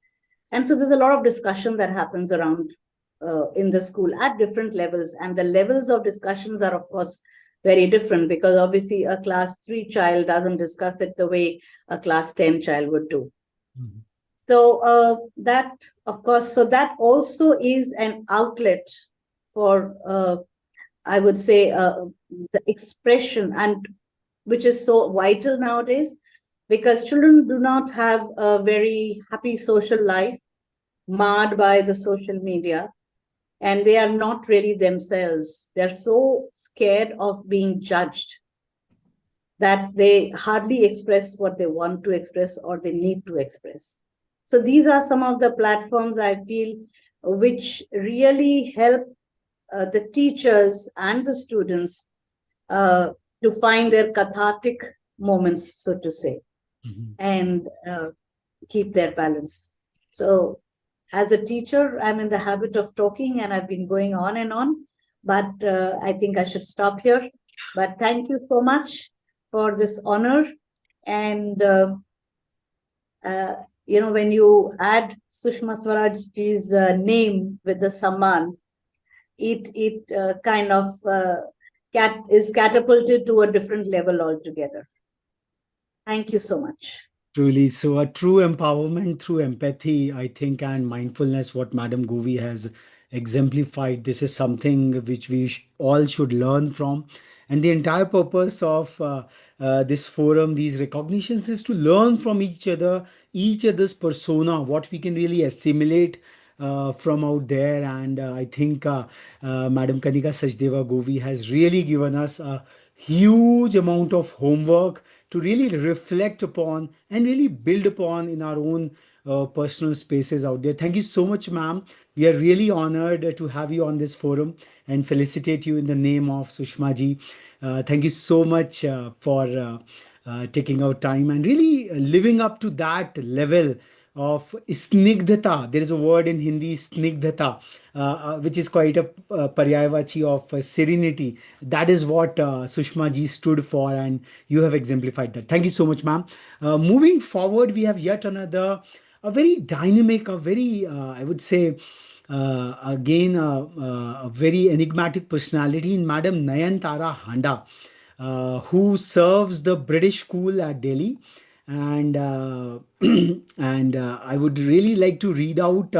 And so there's a lot of discussion that happens around in the school at different levels. And the levels of discussions are, of course, very different, because obviously a class 3 child doesn't discuss it the way a class 10 child would do. So that, of course, so that also is an outlet for, I would say, the expression, and which is so vital nowadays, because children do not have a very happy social life marred by the social media, and they are not really themselves. They're so scared of being judged that they hardly express what they want to express or they need to express. So these are some of the platforms I feel which really help the teachers and the students to find their cathartic moments, so to say, and keep their balance. So as a teacher, I'm in the habit of talking and I've been going on and on, but I think I should stop here. But thank you so much for this honor. And, when you add Sushma Swaraj's name with the Samman, it kind of is catapulted to a different level altogether. Thank you so much. Truly, so a true empowerment through empathy, I think, and mindfulness, what Madam Govi has exemplified. This is something which we all should learn from. And the entire purpose of this forum, these recognitions, is to learn from each other's persona, what we can really assimilate from out there. And I think Madam Kanika Sachdeva Govi has really given us a huge amount of homework to really reflect upon and really build upon in our own personal spaces out there. Thank you so much, ma'am. We are really honored to have you on this forum and felicitate you in the name of Sushma ji. Thank you so much for taking out time and really living up to that level of snigdhata. There is a word in Hindi, snigdhata, which is quite a paryayavachi of serenity. That is what Sushma ji stood for, and you have exemplified that. Thank you so much, ma'am. Moving forward, we have yet another, a very dynamic, a very, I would say, again, a very enigmatic personality in Madam Nayantara Handa, who serves the British school at Delhi. And and I would really like to read out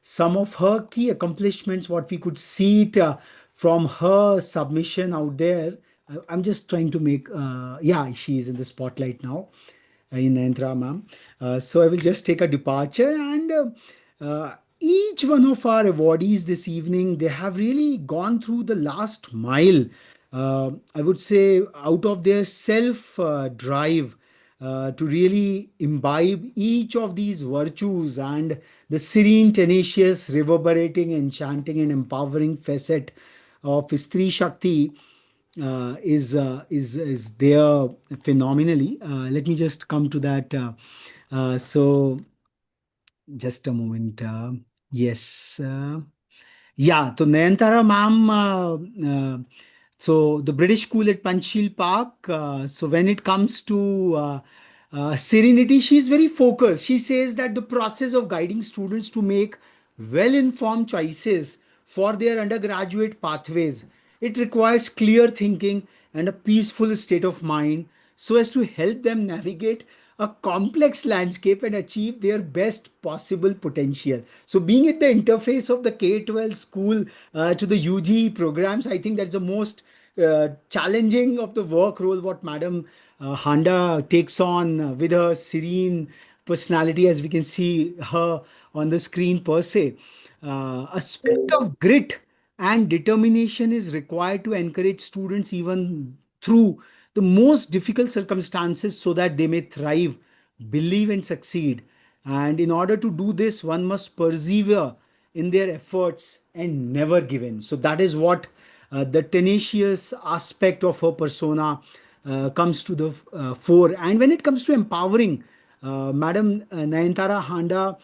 some of her key accomplishments, what we could see it from her submission out there. I'm just trying to make, yeah, she is in the spotlight now in Nayantara, ma'am. So I will just take a departure, and each one of our awardees this evening, they have really gone through the last mile. I would say out of their self drive to really imbibe each of these virtues, and the serene, tenacious, reverberating, enchanting, and empowering facet of Stree Shakti is there phenomenally. Let me just come to that. So just a moment. Yes. Yeah, so Nayantara ma'am, so the British school at Panchsheel Park. So when it comes to serenity, she's very focused. She says that the process of guiding students to make well-informed choices for their undergraduate pathways, it requires clear thinking and a peaceful state of mind so as to help them navigate a complex landscape and achieve their best possible potential. So, being at the interface of the K-12 school to the UG programs, I think that's the most challenging of the work role what Madam Handa takes on with her serene personality, as we can see her on the screen per se. A spirit of grit and determination is required to encourage students even through the most difficult circumstances so that they may thrive, believe, and succeed. And in order to do this, one must persevere in their efforts and never give in. So, that is what the tenacious aspect of her persona comes to the fore. And when it comes to empowering, Madam Nayantara Handa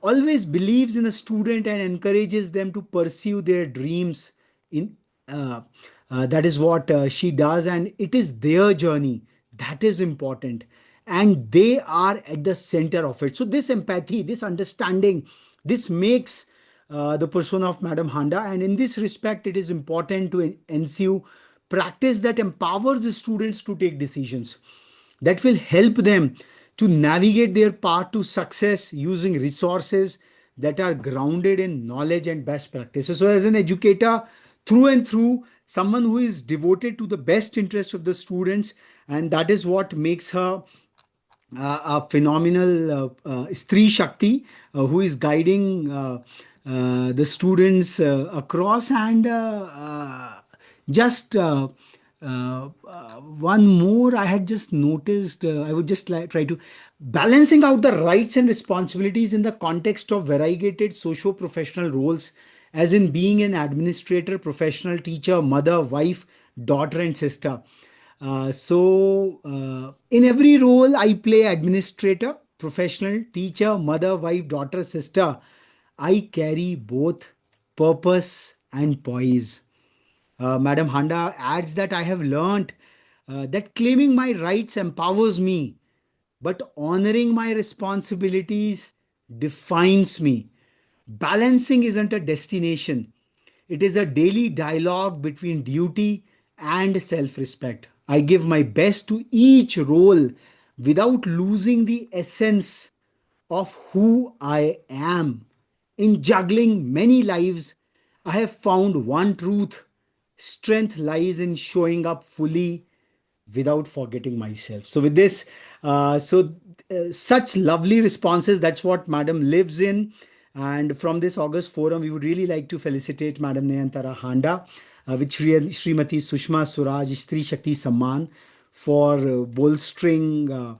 always believes in a student and encourages them to pursue their dreams in that is what she does, and it is their journey that is important, and they are at the center of it. So this empathy, this understanding, this makes the persona of Madam Handa, and in this respect it is important to ensue practice that empowers the students to take decisions that will help them to navigate their path to success using resources that are grounded in knowledge and best practices. So, as an educator, through and through, someone who is devoted to the best interest of the students, and that is what makes her a phenomenal Stree Shakti who is guiding the students across. And just one more I had just noticed, I would just try to balancing out the rights and responsibilities in the context of variegated socio-professional roles, as in being an administrator, professional, teacher, mother, wife, daughter, and sister. In every role, I play administrator, professional, teacher, mother, wife, daughter, sister. I carry both purpose and poise. Madam Handa adds that I have learnt that claiming my rights empowers me, but honoring my responsibilities defines me. Balancing isn't a destination, it is a daily dialogue between duty and self respect. I give my best to each role without losing the essence of who I am. In juggling many lives, I have found one truth: strength lies in showing up fully without forgetting myself. So with this, such lovely responses. That's what Madam lives in. And from this August forum, we would really like to felicitate Madam Nayantara Handa with Shrimati Sushma Swaraj Stree Shakti Samman for bolstering the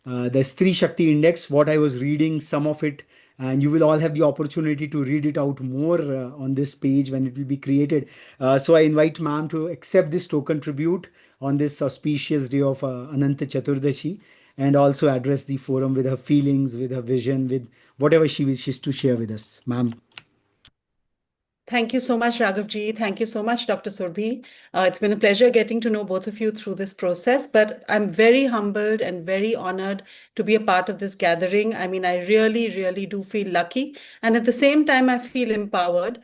Stree Shakti Index. What I was reading, some of it, and you will all have the opportunity to read it out more on this page when it will be created. So I invite ma'am to accept this token tribute on this auspicious day of Ananta Chaturdashi, and also address the forum with her feelings, with her vision, with whatever she wishes to share with us. Ma'am. Thank you so much, Raghavji. Thank you so much, Dr. Surbhi. It's been a pleasure getting to know both of you through this process, but I'm very humbled and very honored to be a part of this gathering. I mean, I really, really do feel lucky. And at the same time, I feel empowered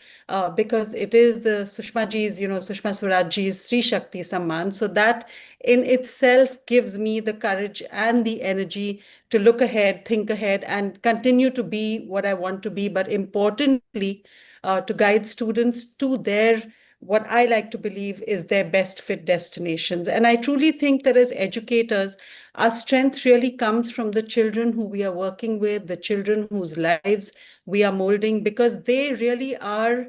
because it is the Sushma Ji's, Sushma Swaraj Ji's Sri Shakti Samman. So that in itself gives me the courage and the energy to look ahead, think ahead, and continue to be what I want to be. But importantly, to guide students to their, what I like to believe is their best fit destinations. And I truly think that as educators, our strength really comes from the children who we are working with, the children whose lives we are molding, because they really are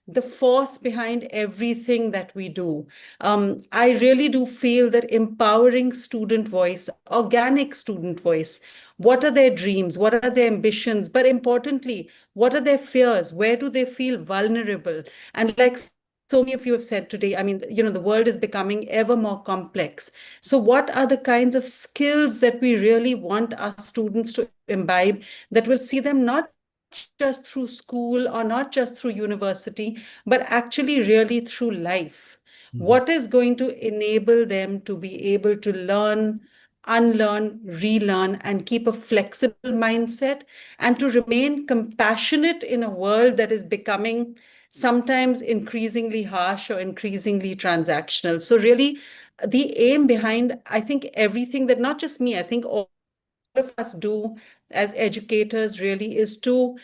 the force behind everything that we do. I really do feel that empowering student voice, organic student voice, what are their dreams? What are their ambitions? But importantly, what are their fears? Where do they feel vulnerable? And like so many of you have said today, I mean, the world is becoming ever more complex. So what are the kinds of skills that we really want our students to imbibe that will see them not just through school or not just through university, but actually really through life? What is going to enable them to be able to learn, unlearn, relearn, and keep a flexible mindset, and to remain compassionate in a world that is becoming sometimes increasingly harsh or increasingly transactional. So, really, the aim behind, I think, everything that not just me, I think all of us do as educators really is to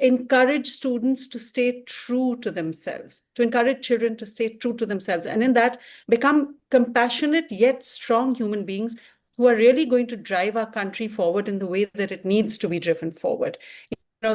encourage students to stay true to themselves, to encourage children to stay true to themselves, and in that become compassionate yet strong human beings who are really going to drive our country forward in the way that it needs to be driven forward.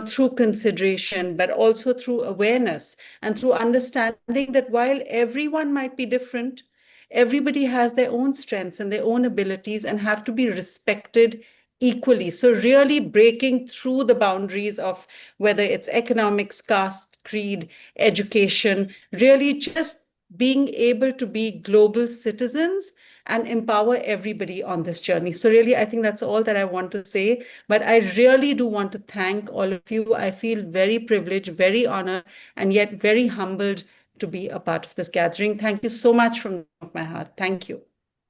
Through consideration, but also through awareness and through understanding that while everyone might be different, everybody has their own strengths and their own abilities and have to be respected equally. So really breaking through the boundaries of whether it's economics, caste, creed, education, really just being able to be global citizens and empower everybody on this journey. So really, I think that's all that I want to say. But I really do want to thank all of you. I feel very privileged, very honored, and yet very humbled to be a part of this gathering. Thank you so much from the bottom of my heart. Thank you.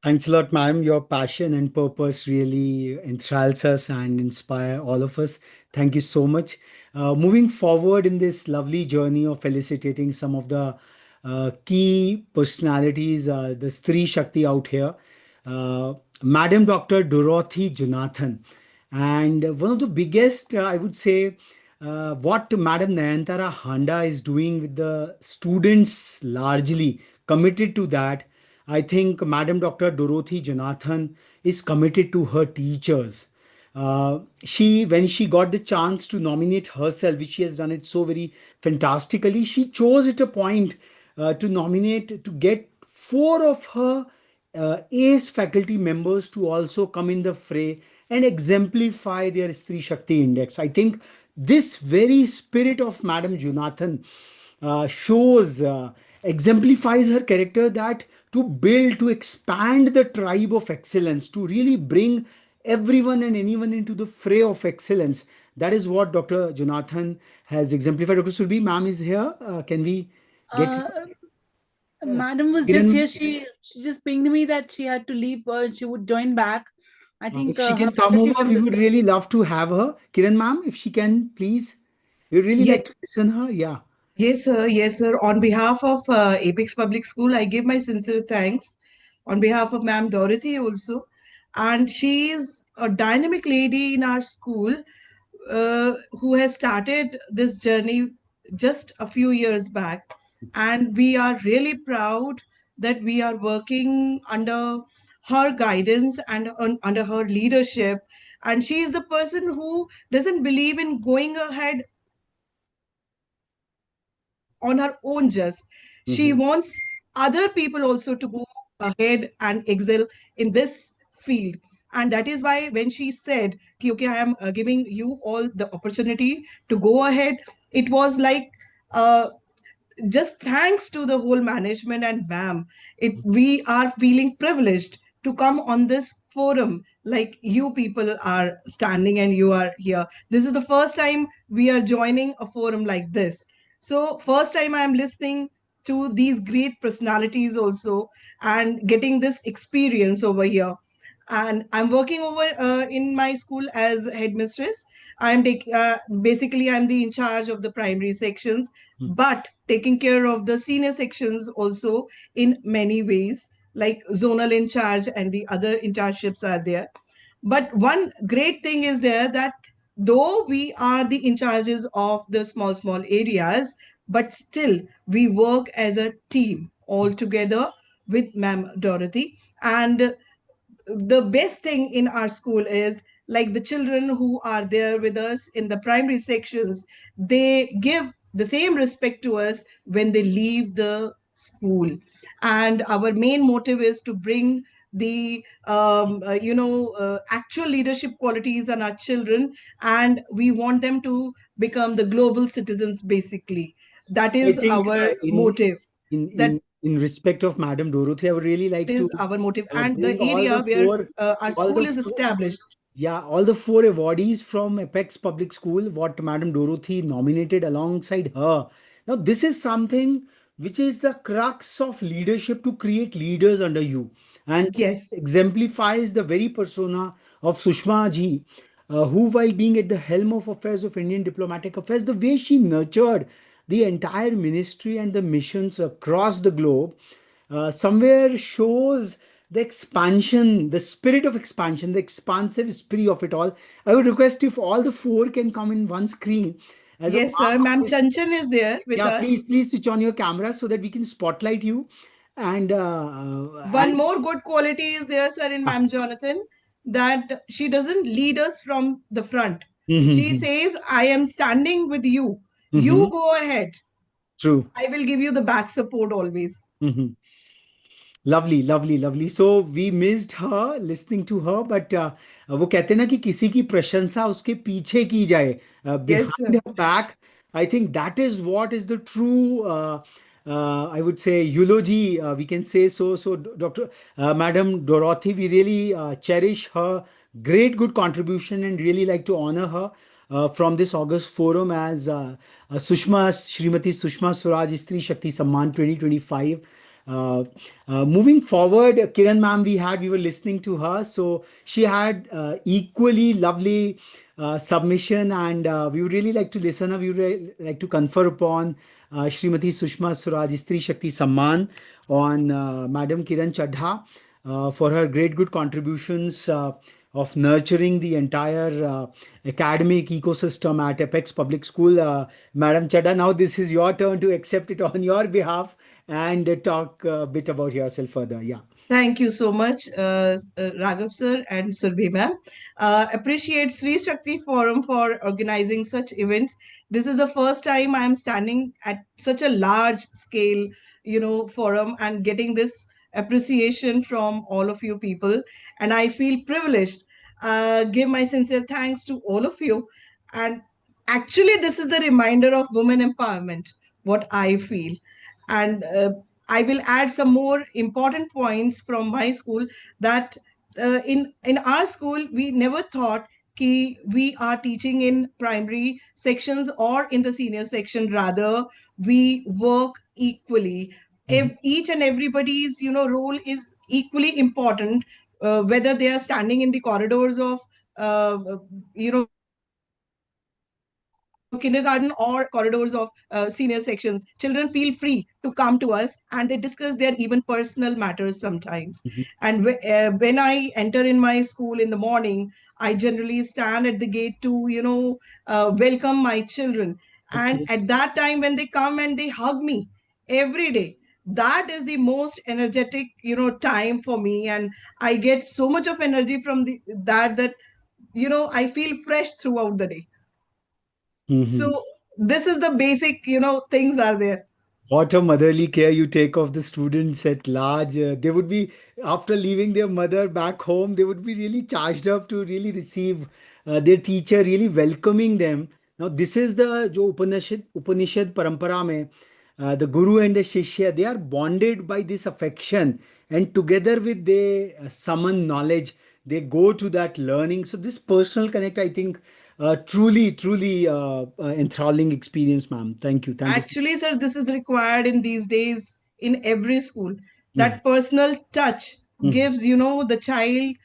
Thanks a lot, ma'am. Your passion and purpose really enthralls us and inspire all of us. Thank you so much. Moving forward in this lovely journey of felicitating some of the key personalities, the Stree Shakti out here, Madam Dr. Dorothy Jonathan. And one of the biggest, I would say, what Madam Nayantara Handa is doing with the students largely committed to that. I think Madam Dr. Dorothy Jonathan is committed to her teachers. When she got the chance to nominate herself, which she has done it so very fantastically, she chose at a point to nominate, to get four of her ACE faculty members to also come in the fray and exemplify their Stree Shakti index. I think this very spirit of Madam Jonathan exemplifies her character, that to build, to expand the tribe of excellence, to really bring everyone and anyone into the fray of excellence. That is what Dr. Jonathan has exemplified. Dr. Surbi, ma'am is here. Can we get Madam was just Kiran? here. She just pinged me that she had to leave. She would join back. I think If she her can come faculty over, we members. would really love to have her. Kiran, ma'am, if she can, please. We would really Yes, like to listen her. Yeah. yes, sir. Yes, sir. On behalf of Apex Public School, I give my sincere thanks on behalf of Ma'am Dorothy also. And she is a dynamic lady in our school who has started this journey just a few years back. And we are really proud that we are working under her guidance and under her leadership. And she is the person who doesn't believe in going ahead on her own just. She Mhm. wants other people also to go ahead and excel in this field. And that is why when she said, "Ki, okay, I am giving you all the opportunity to go ahead," it was like, uh, just thanks to the whole management and BAM, we are feeling privileged to come on this forum like you people are standing and you are here. This is the first time we are joining a forum like this. So first time I am listening to these great personalities also and getting this experience over here. And I'm working over in my school as headmistress. Basically I'm the in charge of the primary sections, but taking care of the senior sections also in many ways, like zonal in charge and the other in chargeships are there. But one great thing is there that though we are the in charges of the small areas, but still we work as a team all together with Ma'am Dorothy. And the best thing in our school is like the children who are there with us in the primary sections, they give the same respect to us when they leave the school. And our main motive is to bring the actual leadership qualities on our children, and we want them to become the global citizens basically. That I is think our motive. That in respect of Madam Dorothy, I would really like to is our motive, and the bring all area the where four, our all school the is four, established. yeah, all the four awardees from Apex Public School, what Madam Dorothy nominated alongside her. Now, this is something which is the crux of leadership, to create leaders under you, and Yes. exemplifies the very persona of Sushma ji, who, while being at the helm of affairs of Indian diplomatic affairs, the way she nurtured the entire ministry and the missions across the globe, somewhere shows the expansion, the spirit of expansion, the expansive spirit of it all. I would request if all the four can come in one screen as a Yes, part sir. of Ma'am this. Chanchan is there with Yeah, please, us. please switch on your camera so that we can spotlight you. One And more good quality is there, sir, in Ma'am Jonathan, that she doesn't lead us from the front. She Mhm, says, I am standing with you. You mhm. go ahead. True. I will give you the back support always. Mhm. Lovely, lovely, lovely. So we missed her, listening to her, but वो कहते हैं ना कि किसी की प्रशंसा उसके पीछे की जाए, Yes, behind sir. her back. I think that is what is the true, I would say, eulogy. We can say so. So, Dr. Madam Dorothy, we really cherish her great good contribution and really like to honor her from this August forum as Sushma, Shrimati Sushma Swaraj Stree Shakti Samman 2025. Uh, Moving forward, Kiran ma'am, we were listening to her, so she had equally lovely submission, and we would really like to listen. We would like to confer upon Srimati Sushma Swaraj Stree Shakti Samman on Madam Kiran Chadha for her great good contributions of nurturing the entire academic ecosystem at Apex Public School. Madam Chadha, now this is your turn to accept it on your behalf and talk a bit about yourself further. Yeah. Thank you so much, Raghav sir and Surbhi ma'am. Appreciate Sri Shakti Forum for organizing such events. This is the first time I am standing at such a large scale, forum and getting this appreciation from all of you people. And I feel privileged. Give my sincere thanks to all of you. And actually, this is the reminder of women empowerment, what I feel. And I will add some more important points from my school that in our school we never thought कि we are teaching in primary sections or in the senior section. Rather, we work equally. If each and everybody's role is equally important, whether they are standing in the corridors of kindergarten or corridors of senior sections, children feel free to come to us and they discuss their even personal matters sometimes. And when I enter in my school in the morning, I generally stand at the gate to welcome my children. And Okay. at that time when they come and they hug me every day, that is the most energetic time for me, and I get so much of energy from that I feel fresh throughout the day. Mhm. So this is the basic things are there. What a motherly care you take of the students at large. They would be, after leaving their mother back home, they would be really charged up to really receive their teacher, really welcoming them. Now, this is the jo Upanishad parampara mein, the Guru and the Shishya, they are bonded by this affection, and together with the Samman knowledge, they go to that learning. So, this personal connect, I think, truly, truly enthralling experience, ma'am. Thank you. Thank you. Actually, sir, this is required in these days in every school. Mm, That personal touch mm, gives the child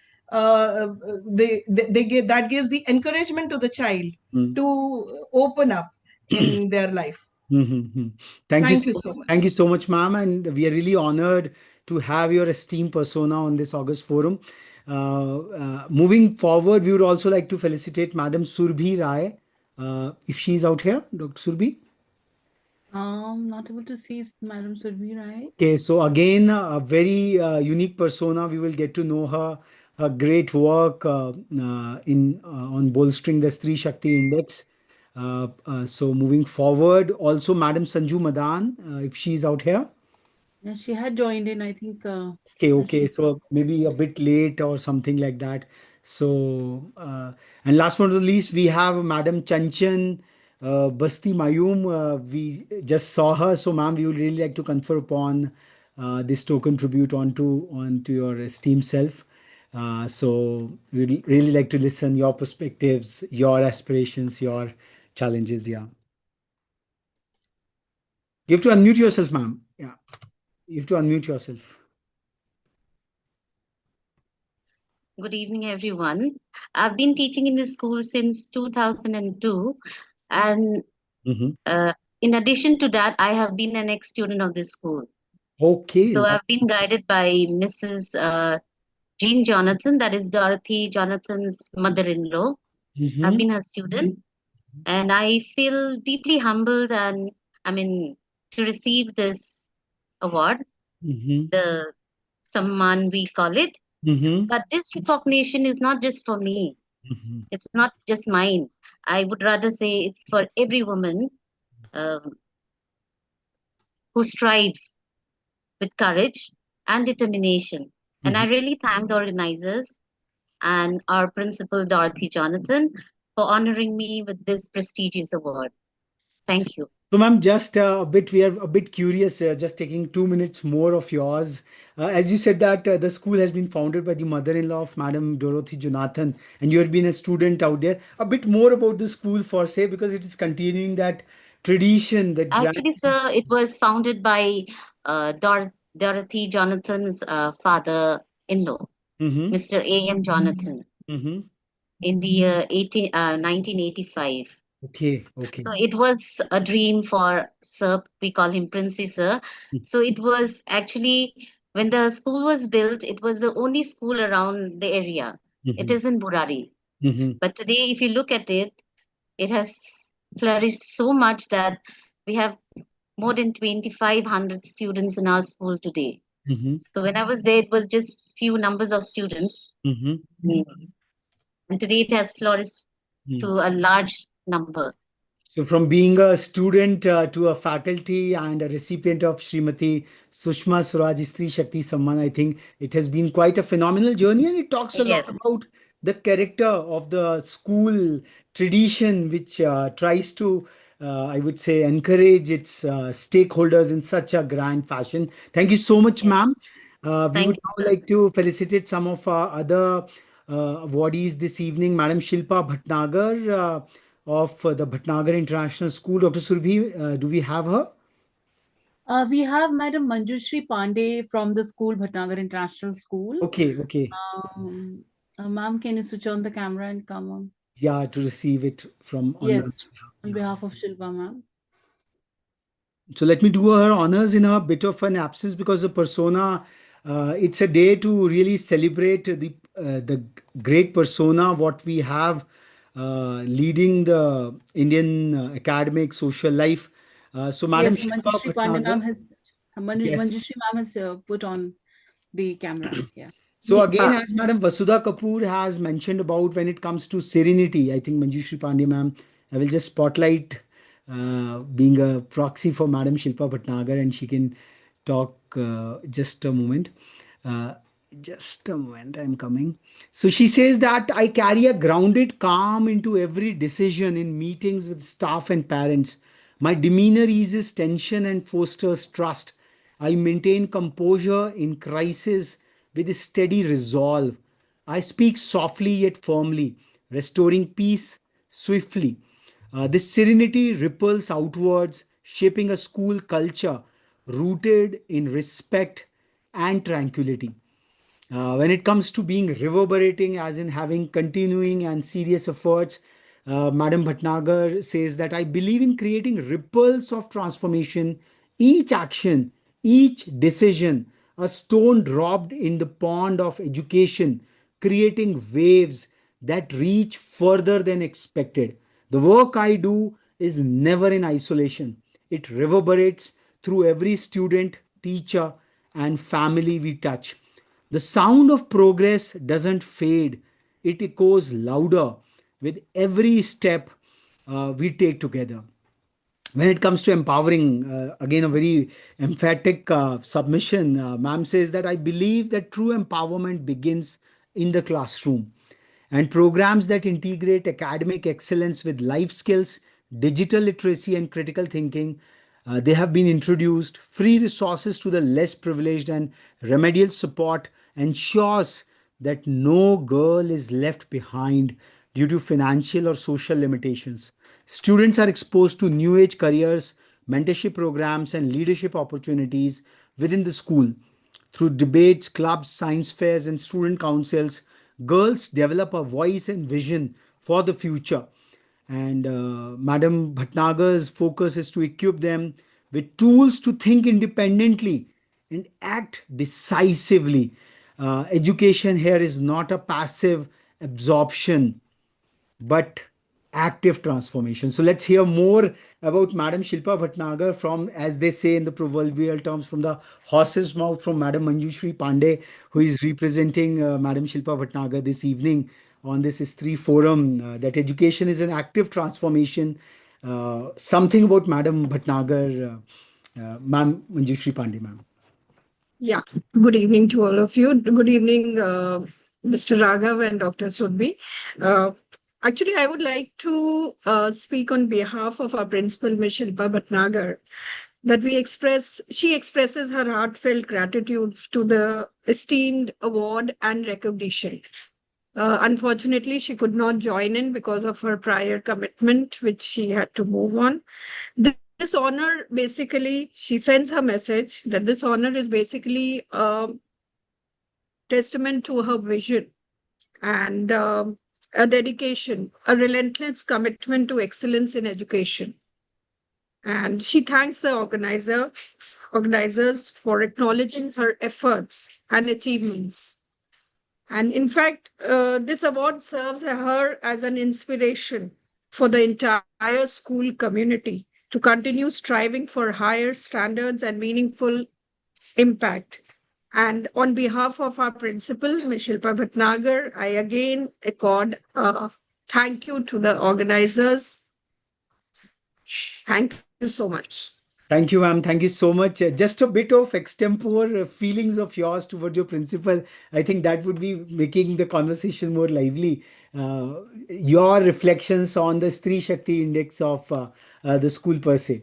they get that gives the encouragement to the child mm. to open up in their life. Mhm. Thank you Thank so you much. so Thank much. you so much, ma'am. And we are really honored to have your esteemed persona on this August forum. Moving forward, we would also like to felicitate Madam Surbhi Rai, if she's out here, Dr. Surbhi. Not able to see Madam Surbi, right? Okay, so again, a very unique persona. We will get to know her, her great work in on bolstering the Stree Shakti Index. So moving forward, also Madam Sanju Madan, if she's out here. Yeah, she had joined in, I think. Okay, Has okay. she? So maybe a bit late or something like that. So, and last but not least, we have Madam Chanchan Basti Mayum. We just saw her. So, ma'am, we would really like to confer upon this token tribute onto your esteemed self. So, we'd really like to listen your perspectives, your aspirations, your challenges. Yeah. You have to unmute yourself, ma'am. Yeah. You have to unmute yourself. Good evening, everyone. I've been teaching in this school since 2002, and Mhm. in addition to that, I have been an ex-student of this school. So Okay. I've been guided by Mrs. Jean Jonathan, that is Dorothy Jonathan's mother-in-law. I've Mm-hmm. been her student, and I feel deeply humbled and I mean to receive this award, Mm-hmm. the Samman we call it. Mm-hmm. But this recognition is not just for me. Mm-hmm. It's not just mine. I would rather say it's for every woman um, who strives with courage and determination. And I really thank the organizers and our principal, Dorothy Jonathan, for honoring me with this prestigious award. Thank you. So, ma'am, just a bit, we are a bit curious, just taking 2 minutes more of yours. As you said that the school has been founded by the mother-in-law of Madam Dorothy Jonathan, and you had been a student out there. A bit more about the school for say, because it is continuing that tradition, that grand. Actually, sir, it was founded by Dorothy Jonathan's father-in-law, Mm-hmm. Mr. A.M. Jonathan, Mm-hmm. in the year 1985. Okay. Okay. So it was a dream for Sir, we call him Princey Sir. So it was actually, when the school was built, it was the only school around the area. It Mm-hmm. is in Burari. Mm-hmm. But today, if you look at it, it has flourished so much that we have more than 2,500 students in our school today. Mm-hmm. So when I was there, it was just few numbers of students. Mm-hmm. Mm. And today it has flourished to a large number. So, from being a student to a faculty and a recipient of Shrimati Sushma Swaraj Stree Shakti Samman, I think it has been quite a phenomenal journey, and it talks a lot Yes, about the character of the school tradition, which tries to, I would say, encourage its stakeholders in such a grand fashion. Thank you so much, yes. ma'am. We Thank would you, now sir. like to felicitate some of our other awardees this evening, Madam Shilpa Bhatnagar. Of the Bhatnagar International School. Dr. Surbhi, do we have her? We have Madam Manjushri Pandey from the school, Bhatnagar International School. Okay, okay. Um, Ma'am, can you switch on the camera and come on? Yeah, to receive it from on the. Yes, on behalf of Shilpa, ma'am. So let me do her honors in a bit of an absence because the persona, it's a day to really celebrate the great persona what we have leading the Indian academic social life. So Madam Yes, Shilpa Manjushri Pandey Bhatnagar, ma'am has yes. Manjushri ma'am has put on the camera. Yeah. So again, Yeah. as Madam Vasudha Kapoor has mentioned about when it comes to serenity, I think Manjushri Pandey ma'am, I will just spotlight being a proxy for Madam Shilpa Bhatnagar, and she can talk just a moment. Uh, just a moment, I'm coming. So she says that I carry a grounded calm into every decision in meetings with staff and parents. My demeanor eases tension and fosters trust. I maintain composure in crisis with a steady resolve. I speak softly yet firmly, restoring peace swiftly. This serenity ripples outwards, shaping a school culture rooted in respect and tranquility. When it comes to being reverberating, as in having continuing and serious efforts, Madam Bhatnagar says that I believe in creating ripples of transformation, each action, each decision, a stone dropped in the pond of education, creating waves that reach further than expected. The work I do is never in isolation, it reverberates through every student, teacher, and family we touch. The sound of progress doesn't fade, it echoes louder with every step we take together. When it comes to empowering, again, a very emphatic submission, ma'am says that I believe that true empowerment begins in the classroom, and programs that integrate academic excellence with life skills, digital literacy, and critical thinking, they have been introduced. Free resources to the less privileged and remedial support ensures that no girl is left behind due to financial or social limitations. Students are exposed to new age careers, mentorship programs, and leadership opportunities within the school. Through debates, clubs, science fairs, and student councils, girls develop a voice and vision for the future. And Madam Bhatnagar's focus is to equip them with tools to think independently, and act decisively. Education here is not a passive absorption but active transformation. So let's hear more about Madam Shilpa Bhatnagar from, as they say in the proverbial terms, from the horse's mouth, from Madam Manjushri Pandey, who is representing Madam Shilpa Bhatnagar this evening on this Stree forum, that education is an active transformation. Something about Madam Bhatnagar, Ma'am Manjushri Pandey, ma'am. Yeah, good evening to all of you. Good evening, Mr. Raghav and Dr. Sudbi. Uh, Actually, I would like to speak on behalf of our principal, Ms. Shilpa Bhatnagar, that she expresses her heartfelt gratitude to the esteemed award and recognition. Unfortunately, she could not join in because of her prior commitment, which she had to move on. This honor, basically, she sends her message that this honor is basically a testament to her vision and a dedication, a relentless commitment to excellence in education. And she thanks the organizers for acknowledging her efforts and achievements. And in fact, this award serves her as an inspiration for the entire school community to continue striving for higher standards and meaningful impact. And on behalf of our principal, Ms. Shilpa Bhatnagar, I again accord a thank you to the organizers. Thank you so much. Thank you, ma'am. Thank you so much. Just a bit of extempore feelings of yours towards your principal. I think that would be making the conversation more lively. Your reflections on the Stree Shakti index of the school per se.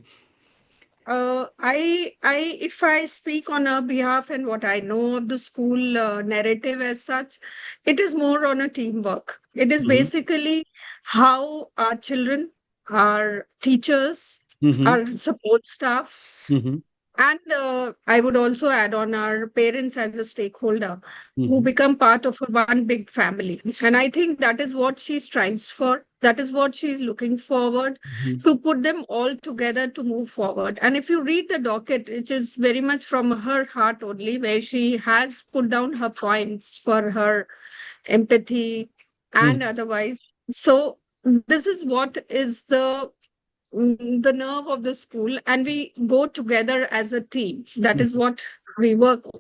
If I speak on her behalf and what I know of the school narrative as such, it is more on a teamwork. It is basically how our children, our teachers, our support staff, and I would also add on our parents as a stakeholder who become part of one big family. And I think that is what she strives for. That is what she's looking forward to put them all together to move forward. And if you read the docket, it is very much from her heart only, where she has put down her points for her empathy and otherwise. So this is what is the nerve of the school, and we go together as a team. That is what we work on.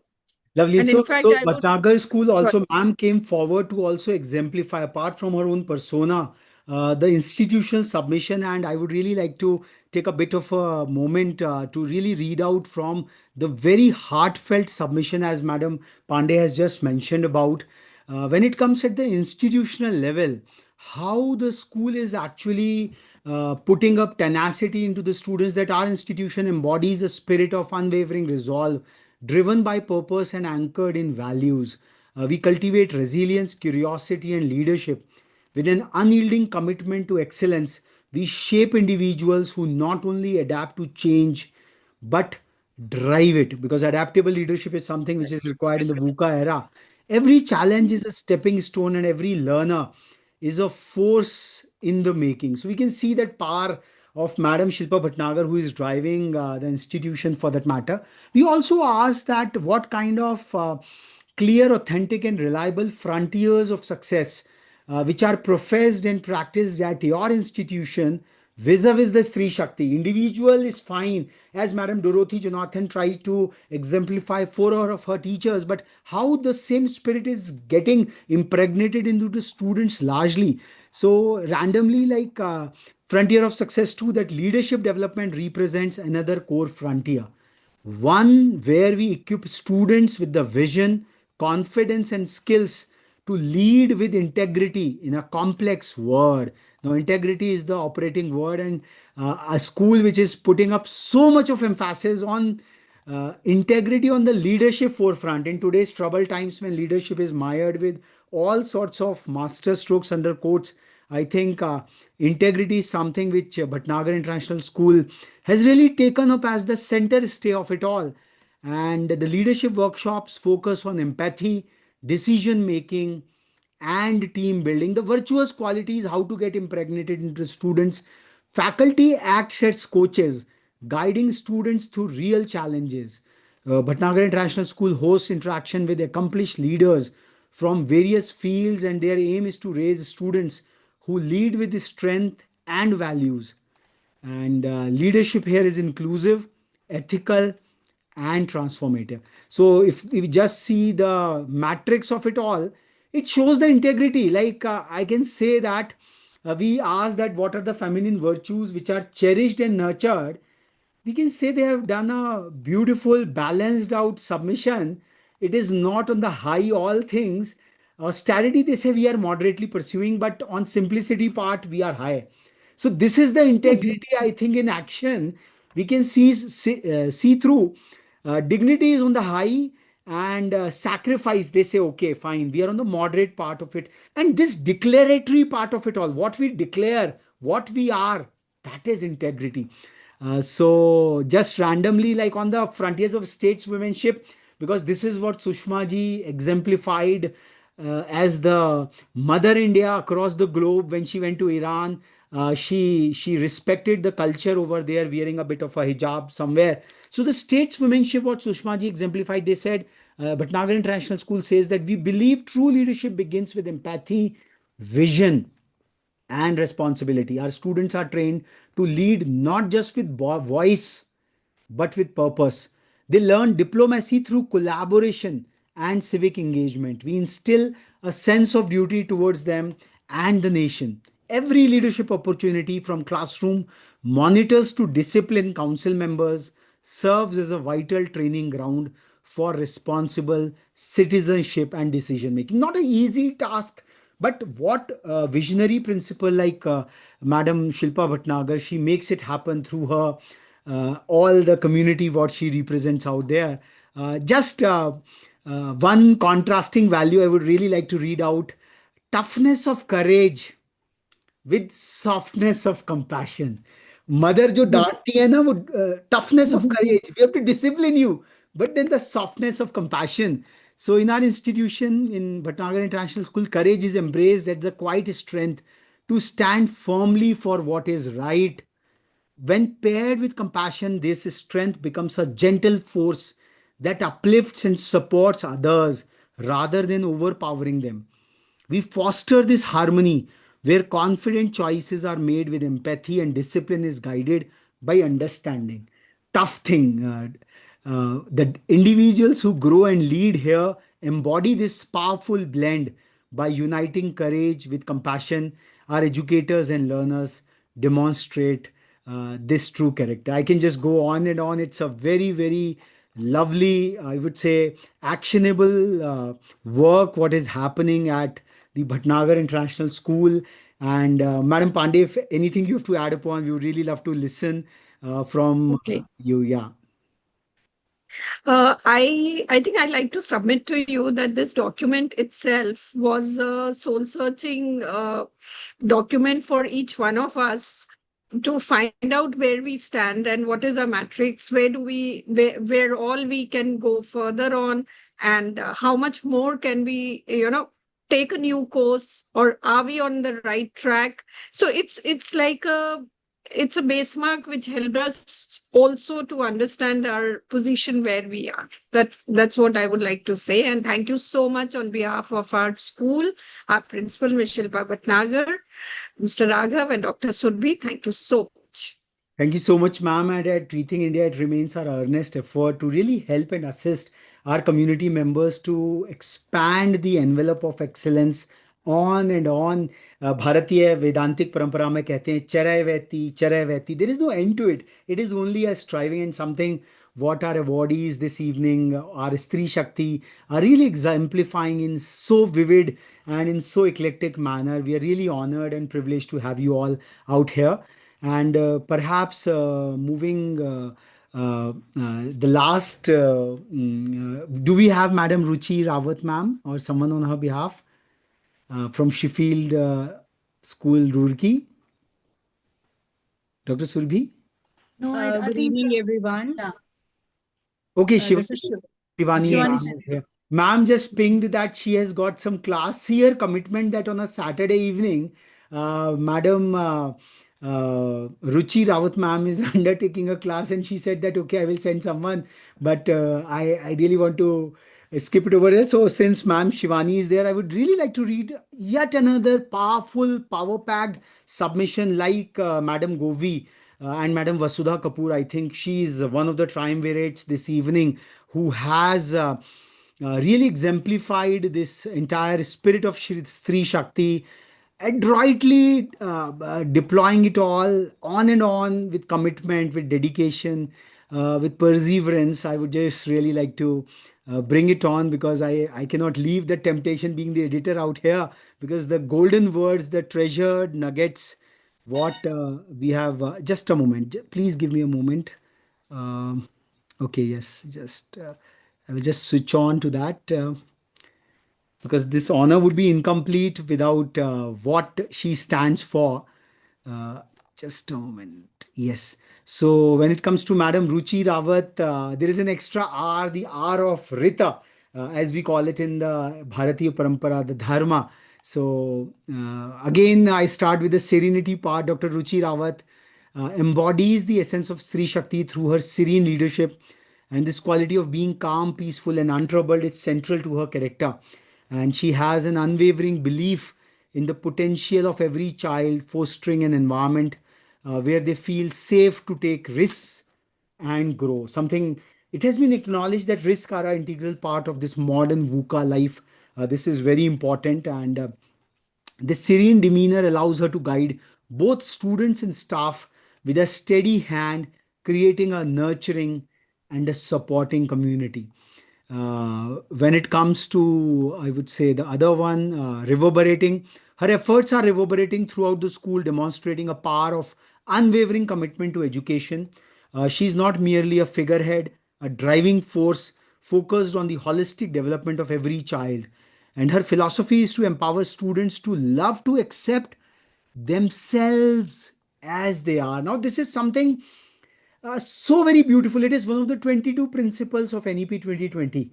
Lovely. And So, in fact, I would Bhatnagar School also, Sorry. ma'am came forward to also exemplify, apart from her own persona, the institutional submission. And I would really like to take a bit of a moment to really read out from the very heartfelt submission, as Madam Pandey has just mentioned about. When it comes at the institutional level, how the school is actually putting up tenacity into the students, that our institution embodies a spirit of unwavering resolve, driven by purpose and anchored in values. We cultivate resilience, curiosity, and leadership. With an unyielding commitment to excellence, we shape individuals who not only adapt to change but drive it, because adaptable leadership is something which is required in the VUCA era. Every challenge is a stepping stone, and every learner is a force in the making. So we can see that power of Madam Shilpa Bhatnagar, who is driving the institution for that matter. We also asked that what kind of clear, authentic, and reliable frontiers of success which are professed and practiced at your institution vis-a-vis the Stree Shakti. Individual is fine, as Madam Dorothy Jonathan tried to exemplify for her of her teachers, but how the same spirit is getting impregnated into the students largely. So randomly, like frontier of success too, that leadership development represents another core frontier, one where we equip students with the vision, confidence, and skills to lead with integrity in a complex world. Now, integrity is the operating word, and a school which is putting up so much of emphasis on integrity on the leadership forefront in today's troubled times, when leadership is mired with all sorts of master strokes under quotes. I think integrity is something which Bhatnagar International School has really taken up as the center stay of it all. And the leadership workshops focus on empathy, decision making, and team building, the virtuous qualities, how to get impregnated into students. Faculty acts as coaches, guiding students through real challenges, Bhatnagar International School hosts interaction with accomplished leaders from various fields, and their aim is to raise students who lead with strength and values. And leadership here is inclusive, ethical, and transformative. So if we just see the matrix of it all, it shows the integrity. Like I can say that we ask that what are the feminine virtues which are cherished and nurtured. We can say they have done a beautiful, balanced out submission. It is not on the high all things. Austerity, they say we are moderately pursuing, but on simplicity part, we are high. So this is the integrity, I think, in action. We can see through. Dignity is on the high, and sacrifice, they say, okay, fine, we are on the moderate part of it. And this declaratory part of it all, what we declare, what we are, that is integrity. So just randomly, like on the frontiers of stateswomanship, because this is what Sushma ji exemplified as the mother India across the globe when she went to Iran. She respected the culture over there, wearing a bit of a hijab somewhere. So the stateswomanship, what Sushma ji exemplified, they said, Bhatnagar International School says that we believe true leadership begins with empathy, vision, and responsibility. Our students are trained to lead not just with voice, but with purpose. They learn diplomacy through collaboration and civic engagement. We instill a sense of duty towards them and the nation. Every leadership opportunity, from classroom monitors to discipline council members, serves as a vital training ground for responsible citizenship and decision making. Not an easy task, but what visionary principle like Madam Shilpa Bhatnagar, she makes it happen through her all the community what she represents out there. Just one contrasting value I would really like to read out: toughness of courage with softness of compassion. Mother जो डांटती है ना, वो toughness of courage, we have to discipline you, but then the softness of compassion. So in our institution, in Bhatnagar International School, courage is embraced as the quiet strength to stand firmly for what is right. When paired with compassion, this strength becomes a gentle force that uplifts and supports others rather than overpowering them. We foster this harmony where confident choices are made with empathy and discipline is guided by understanding. Tough thing. The individuals who grow and lead here embody this powerful blend by uniting courage with compassion. Our educators and learners demonstrate this true character. I can just go on and on. It's a very, very lovely, I would say, actionable work what is happening at the Bhatnagar International School. And Madam Pandey, if anything you have to add upon, we would really love to listen from Okay. you. Yeah. I think I'd like to submit to you that this document itself was a soul searching document for each one of us to find out where we stand and what is our matrix, where do we where all we can go further on, and how much more can we take a new course, or are we on the right track. So it's a base mark which helped us also to understand our position where we are. That's what I would like to say. And thank you so much on behalf of our school, our principal, Ms. Shilpa Bhatnagar, Mr. Raghav, and Dr. Surbhi. Thank you so much. Thank you so much, ma'am. And at Rethink India, it remains our earnest effort to really help and assist our community members to expand the envelope of excellence on and on. भारतीय वेदांतिक परंपरा में कहते हैं चरय वैती. There is no end to it. It is only a striving, and something what our awardees this evening, our Stree Shakti, are really exemplifying in so vivid and in so eclectic manner. We are really honored and privileged to have you all out here. And perhaps moving the last, do we have Madam Ruchi Rawat, ma'am, or someone on her behalf from Sheffield School, Roorkee? Dr. Surbhi? No, I Good think, evening, everyone. yeah. Okay, This is Shivani Shivani ma'am said- is here. Ma'am just pinged that she has got some classier commitment that on a Saturday evening, Madam Ruchi Rawat ma'am is undertaking a class, and she said that okay, I will send someone, but I really want to skip it over there. So since ma'am Shivani is there, I would really like to read yet another powerful, power-packed submission like Madam Govi and Madam Vasudha Kapoor. I think she is one of the triumvirates this evening who has really exemplified this entire spirit of Sri Shakti, adroitly deploying it all on and on with commitment, with dedication, with perseverance. I would just really like to bring it on because I cannot leave the temptation being the editor out here because the golden words, the treasured nuggets, what we have. Just a moment. Please give me a moment. Um, okay, yes, just I will just switch on to that. Because this honor would be incomplete without what she stands for. Uh, just a moment. Yes. So when it comes to Madam Ruchi Rawat, there is an extra R, the R of Rita, as we call it in the Bharatiya Parampara, the Dharma. So again, I start with the serenity part. Dr. Ruchi Rawat embodies the essence of Sri Shakti through her serene leadership, and this quality of being calm, peaceful, and untroubled is central to her character. And she has an unwavering belief in the potential of every child, fostering an environment where they feel safe to take risks and grow. Something it has been acknowledged that risks are an integral part of this modern VUCA life. This is very important, and this serene demeanor allows her to guide both students and staff with a steady hand, creating a nurturing and a supporting community. When it comes to, I would say, the other one, reverberating, her efforts are reverberating throughout the school, demonstrating a power of unwavering commitment to education. She's not merely a figurehead, a driving force focused on the holistic development of every child. And her philosophy is to empower students to love to accept themselves as they are. Now, this is something so very beautiful. It is one of the 22 principles of NEP 2020.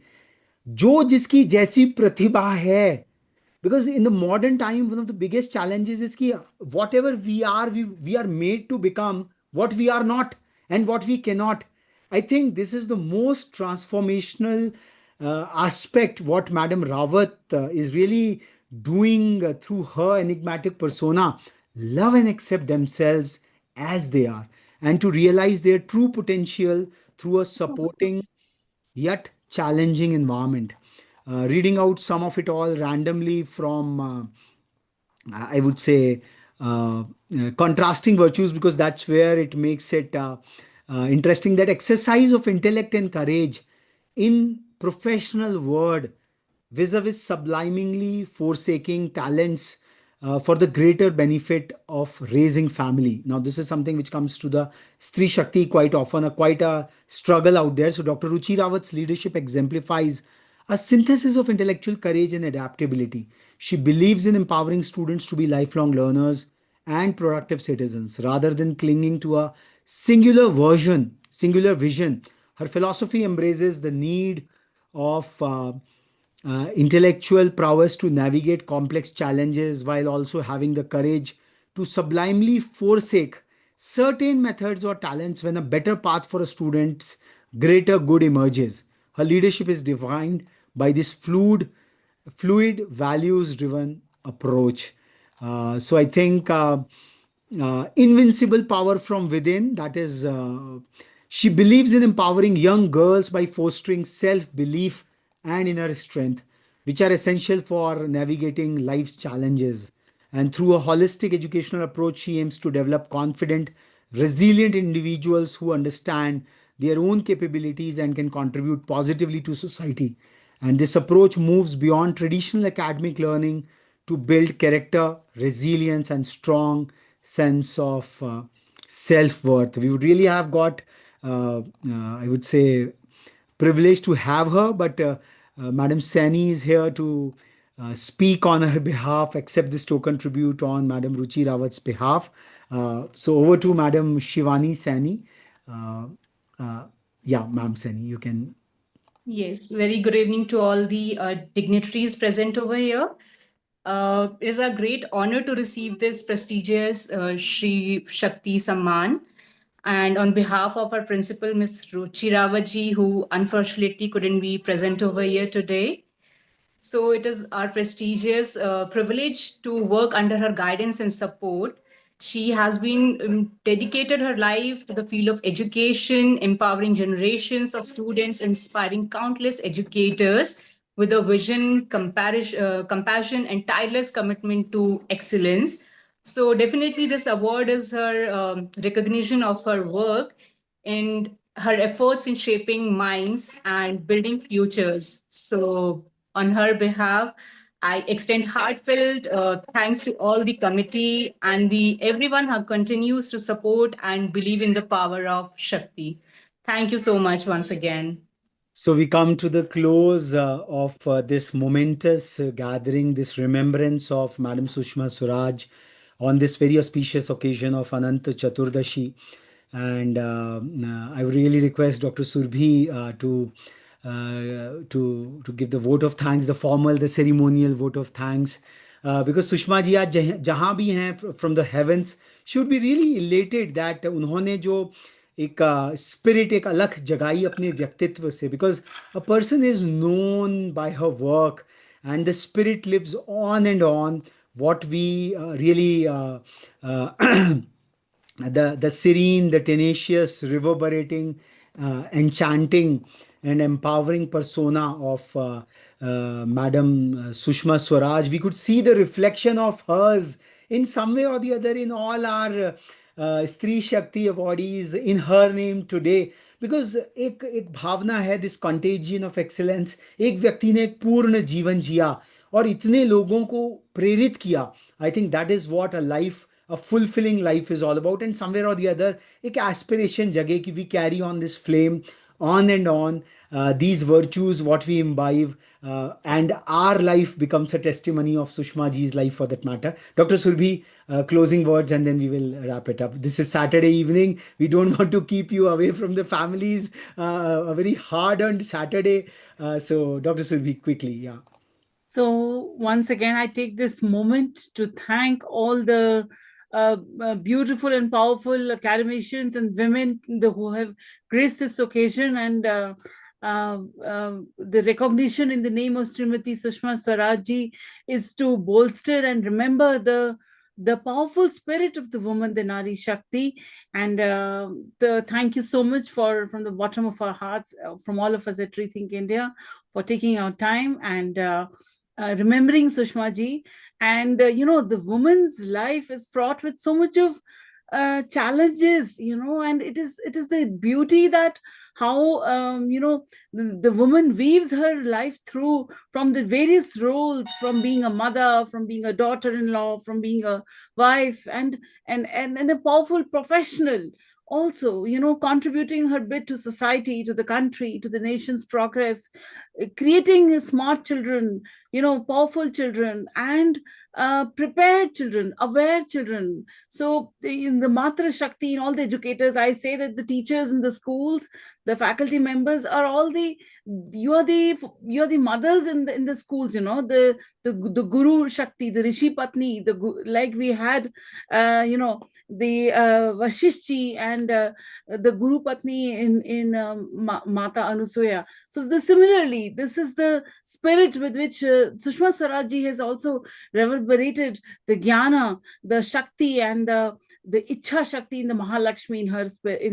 जो जिसकी जैसी प्रतिभा है, because in the modern time one of the biggest challenges is कि whatever we are, we are made to become what we are not and what we cannot. I think this is the most transformational aspect what Madam Rawat is really doing through her enigmatic persona. Love and accept themselves as they are, and to realize their true potential through a supporting yet challenging environment. Reading out some of it all randomly from, I would say, contrasting virtues, because that's where it makes it interesting. That exercise of intellect and courage in professional word vis-a-vis sublimingly forsaking talents for the greater benefit of raising family. Now, this is something which comes to the Stree Shakti quite often, quite a struggle out there. So, Dr. Ruchi Rawat's leadership exemplifies a synthesis of intellectual courage and adaptability. She believes in empowering students to be lifelong learners and productive citizens rather than clinging to a singular vision. Her philosophy embraces the need of intellectual prowess to navigate complex challenges while also having the courage to sublimely forsake certain methods or talents when a better path for a student's greater good emerges. Her leadership is defined by this fluid values driven approach. So I think invincible power from within, that is, she believes in empowering young girls by fostering self belief and inner strength, which are essential for navigating life's challenges. And through a holistic educational approach, she aims to develop confident, resilient individuals who understand their own capabilities and can contribute positively to society. And this approach moves beyond traditional academic learning to build character, resilience, and strong sense of self worth. We would really have got, I would say, privileged to have her, but Madam Sani is here to speak on her behalf, accept this token tribute on Madam Ruchi Rawat's behalf. So over to Madam Shivani Sani. Uh, yeah, Ma'am Sani, you can. Yes, very good evening to all the dignitaries present over here. It is a great honor to receive this prestigious Shri Shakti Samman. And on behalf of our principal, Ms. Ruchi Ravaji, who unfortunately couldn't be present over here today, so it is our prestigious privilege to work under her guidance and support. She has been dedicated her life to the field of education, empowering generations of students, inspiring countless educators with a vision, compassion, and tireless commitment to excellence. So definitely, this award is her recognition of her work and her efforts in shaping minds and building futures. So, on her behalf, I extend heartfelt thanks to all the committee and the everyone who continues to support and believe in the power of Shakti. Thank you so much once again. So we come to the close of this momentous gathering, this remembrance of Madam Sushma Swaraj on this very auspicious occasion of Ananta Chaturdashi. And I would really request Dr. Surbhi to give the vote of thanks, the formal, the ceremonial vote of thanks. Because Sushma ji आज जहाँ भी हैं from the heavens, she would be really elated that उन्होंने जो एक spirit एक अलग जगाई अपने व्यक्तित्व से, because a person is known by her work and the spirit lives on and on what we really the serene, the tenacious, reverberating, enchanting, and empowering persona of Madam Sushma Swaraj. We could see the reflection of hers in some way or the other in all our Stree Shakti awardees in her name today. Because एक भावना है, this contagion of excellence. एक व्यक्ति ने एक पूर्ण जीवन जिया और इतने लोगों को प्रेरित किया. I think that is what a life, a fulfilling life is all about. And somewhere or the other एक aspiration जगे कि we carry on this flame on and on, these virtues what we imbibe, and our life becomes a testimony of Sushma ji's life for that matter. Dr. Surbhi, closing words and then we will wrap it up. This is Saturday evening, we don't want to keep you away from the families, a very hard earned Saturday, so Dr. Surbhi, quickly. Yeah. So once again, I take this moment to thank all the beautiful and powerful academicians and women who have graced this occasion, and the recognition in the name of Shrimati Sushma Swaraj ji is to bolster and remember the powerful spirit of the woman, the Nari Shakti. And thank you so much from the bottom of our hearts, from all of us at Rethink India, for taking our time and remembering Sushma ji. And the woman's life is fraught with so much of challenges, and it is the beauty that how the woman weaves her life through, from the various roles, from being a mother, from being a daughter-in-law, from being a wife, and a powerful professional also, contributing her bit to society, to the country, to the nation's progress, creating smart children, powerful children, and prepared children, aware children. So in the Matra Shakti, in all the educators, I say that the teachers in the schools, the faculty members are all you are the mothers in the schools, the Guru Shakti, the Rishi Patni, like we had the Vashishti and the Guru Patni in Mata Anusuya. So similarly, this is the spirit with which Sushma Swaraj ji has also reverberated the Jnana, the Shakti, and the Ichha Shakti in the Mahalakshmi in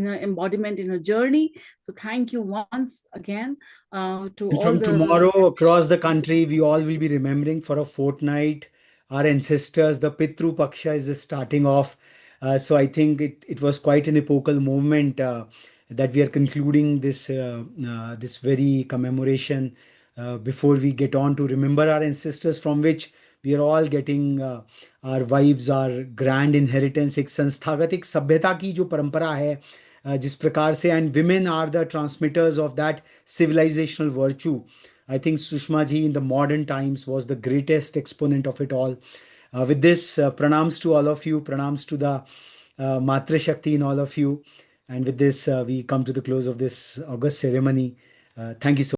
her embodiment, in her journey. So thank you once again to And all from the... tomorrow across the country, we all will be remembering for a fortnight our ancestors. The Pitru Paksha is just starting off. So I think it was quite an epochal moment that we are concluding this very commemoration before we get on to remember our ancestors, from which we are all getting our wives, our grand inheritance. एक संस्थागत एक सभ्यता की जो परंपरा है जिस प्रकार से, and women are the transmitters of that civilizational virtue. I think Sushma ji in the modern times was the greatest exponent of it all. With this, pranams to all of you, pranams to the Matra Shakti in all of you. And with this, we come to the close of this August ceremony. Thank you so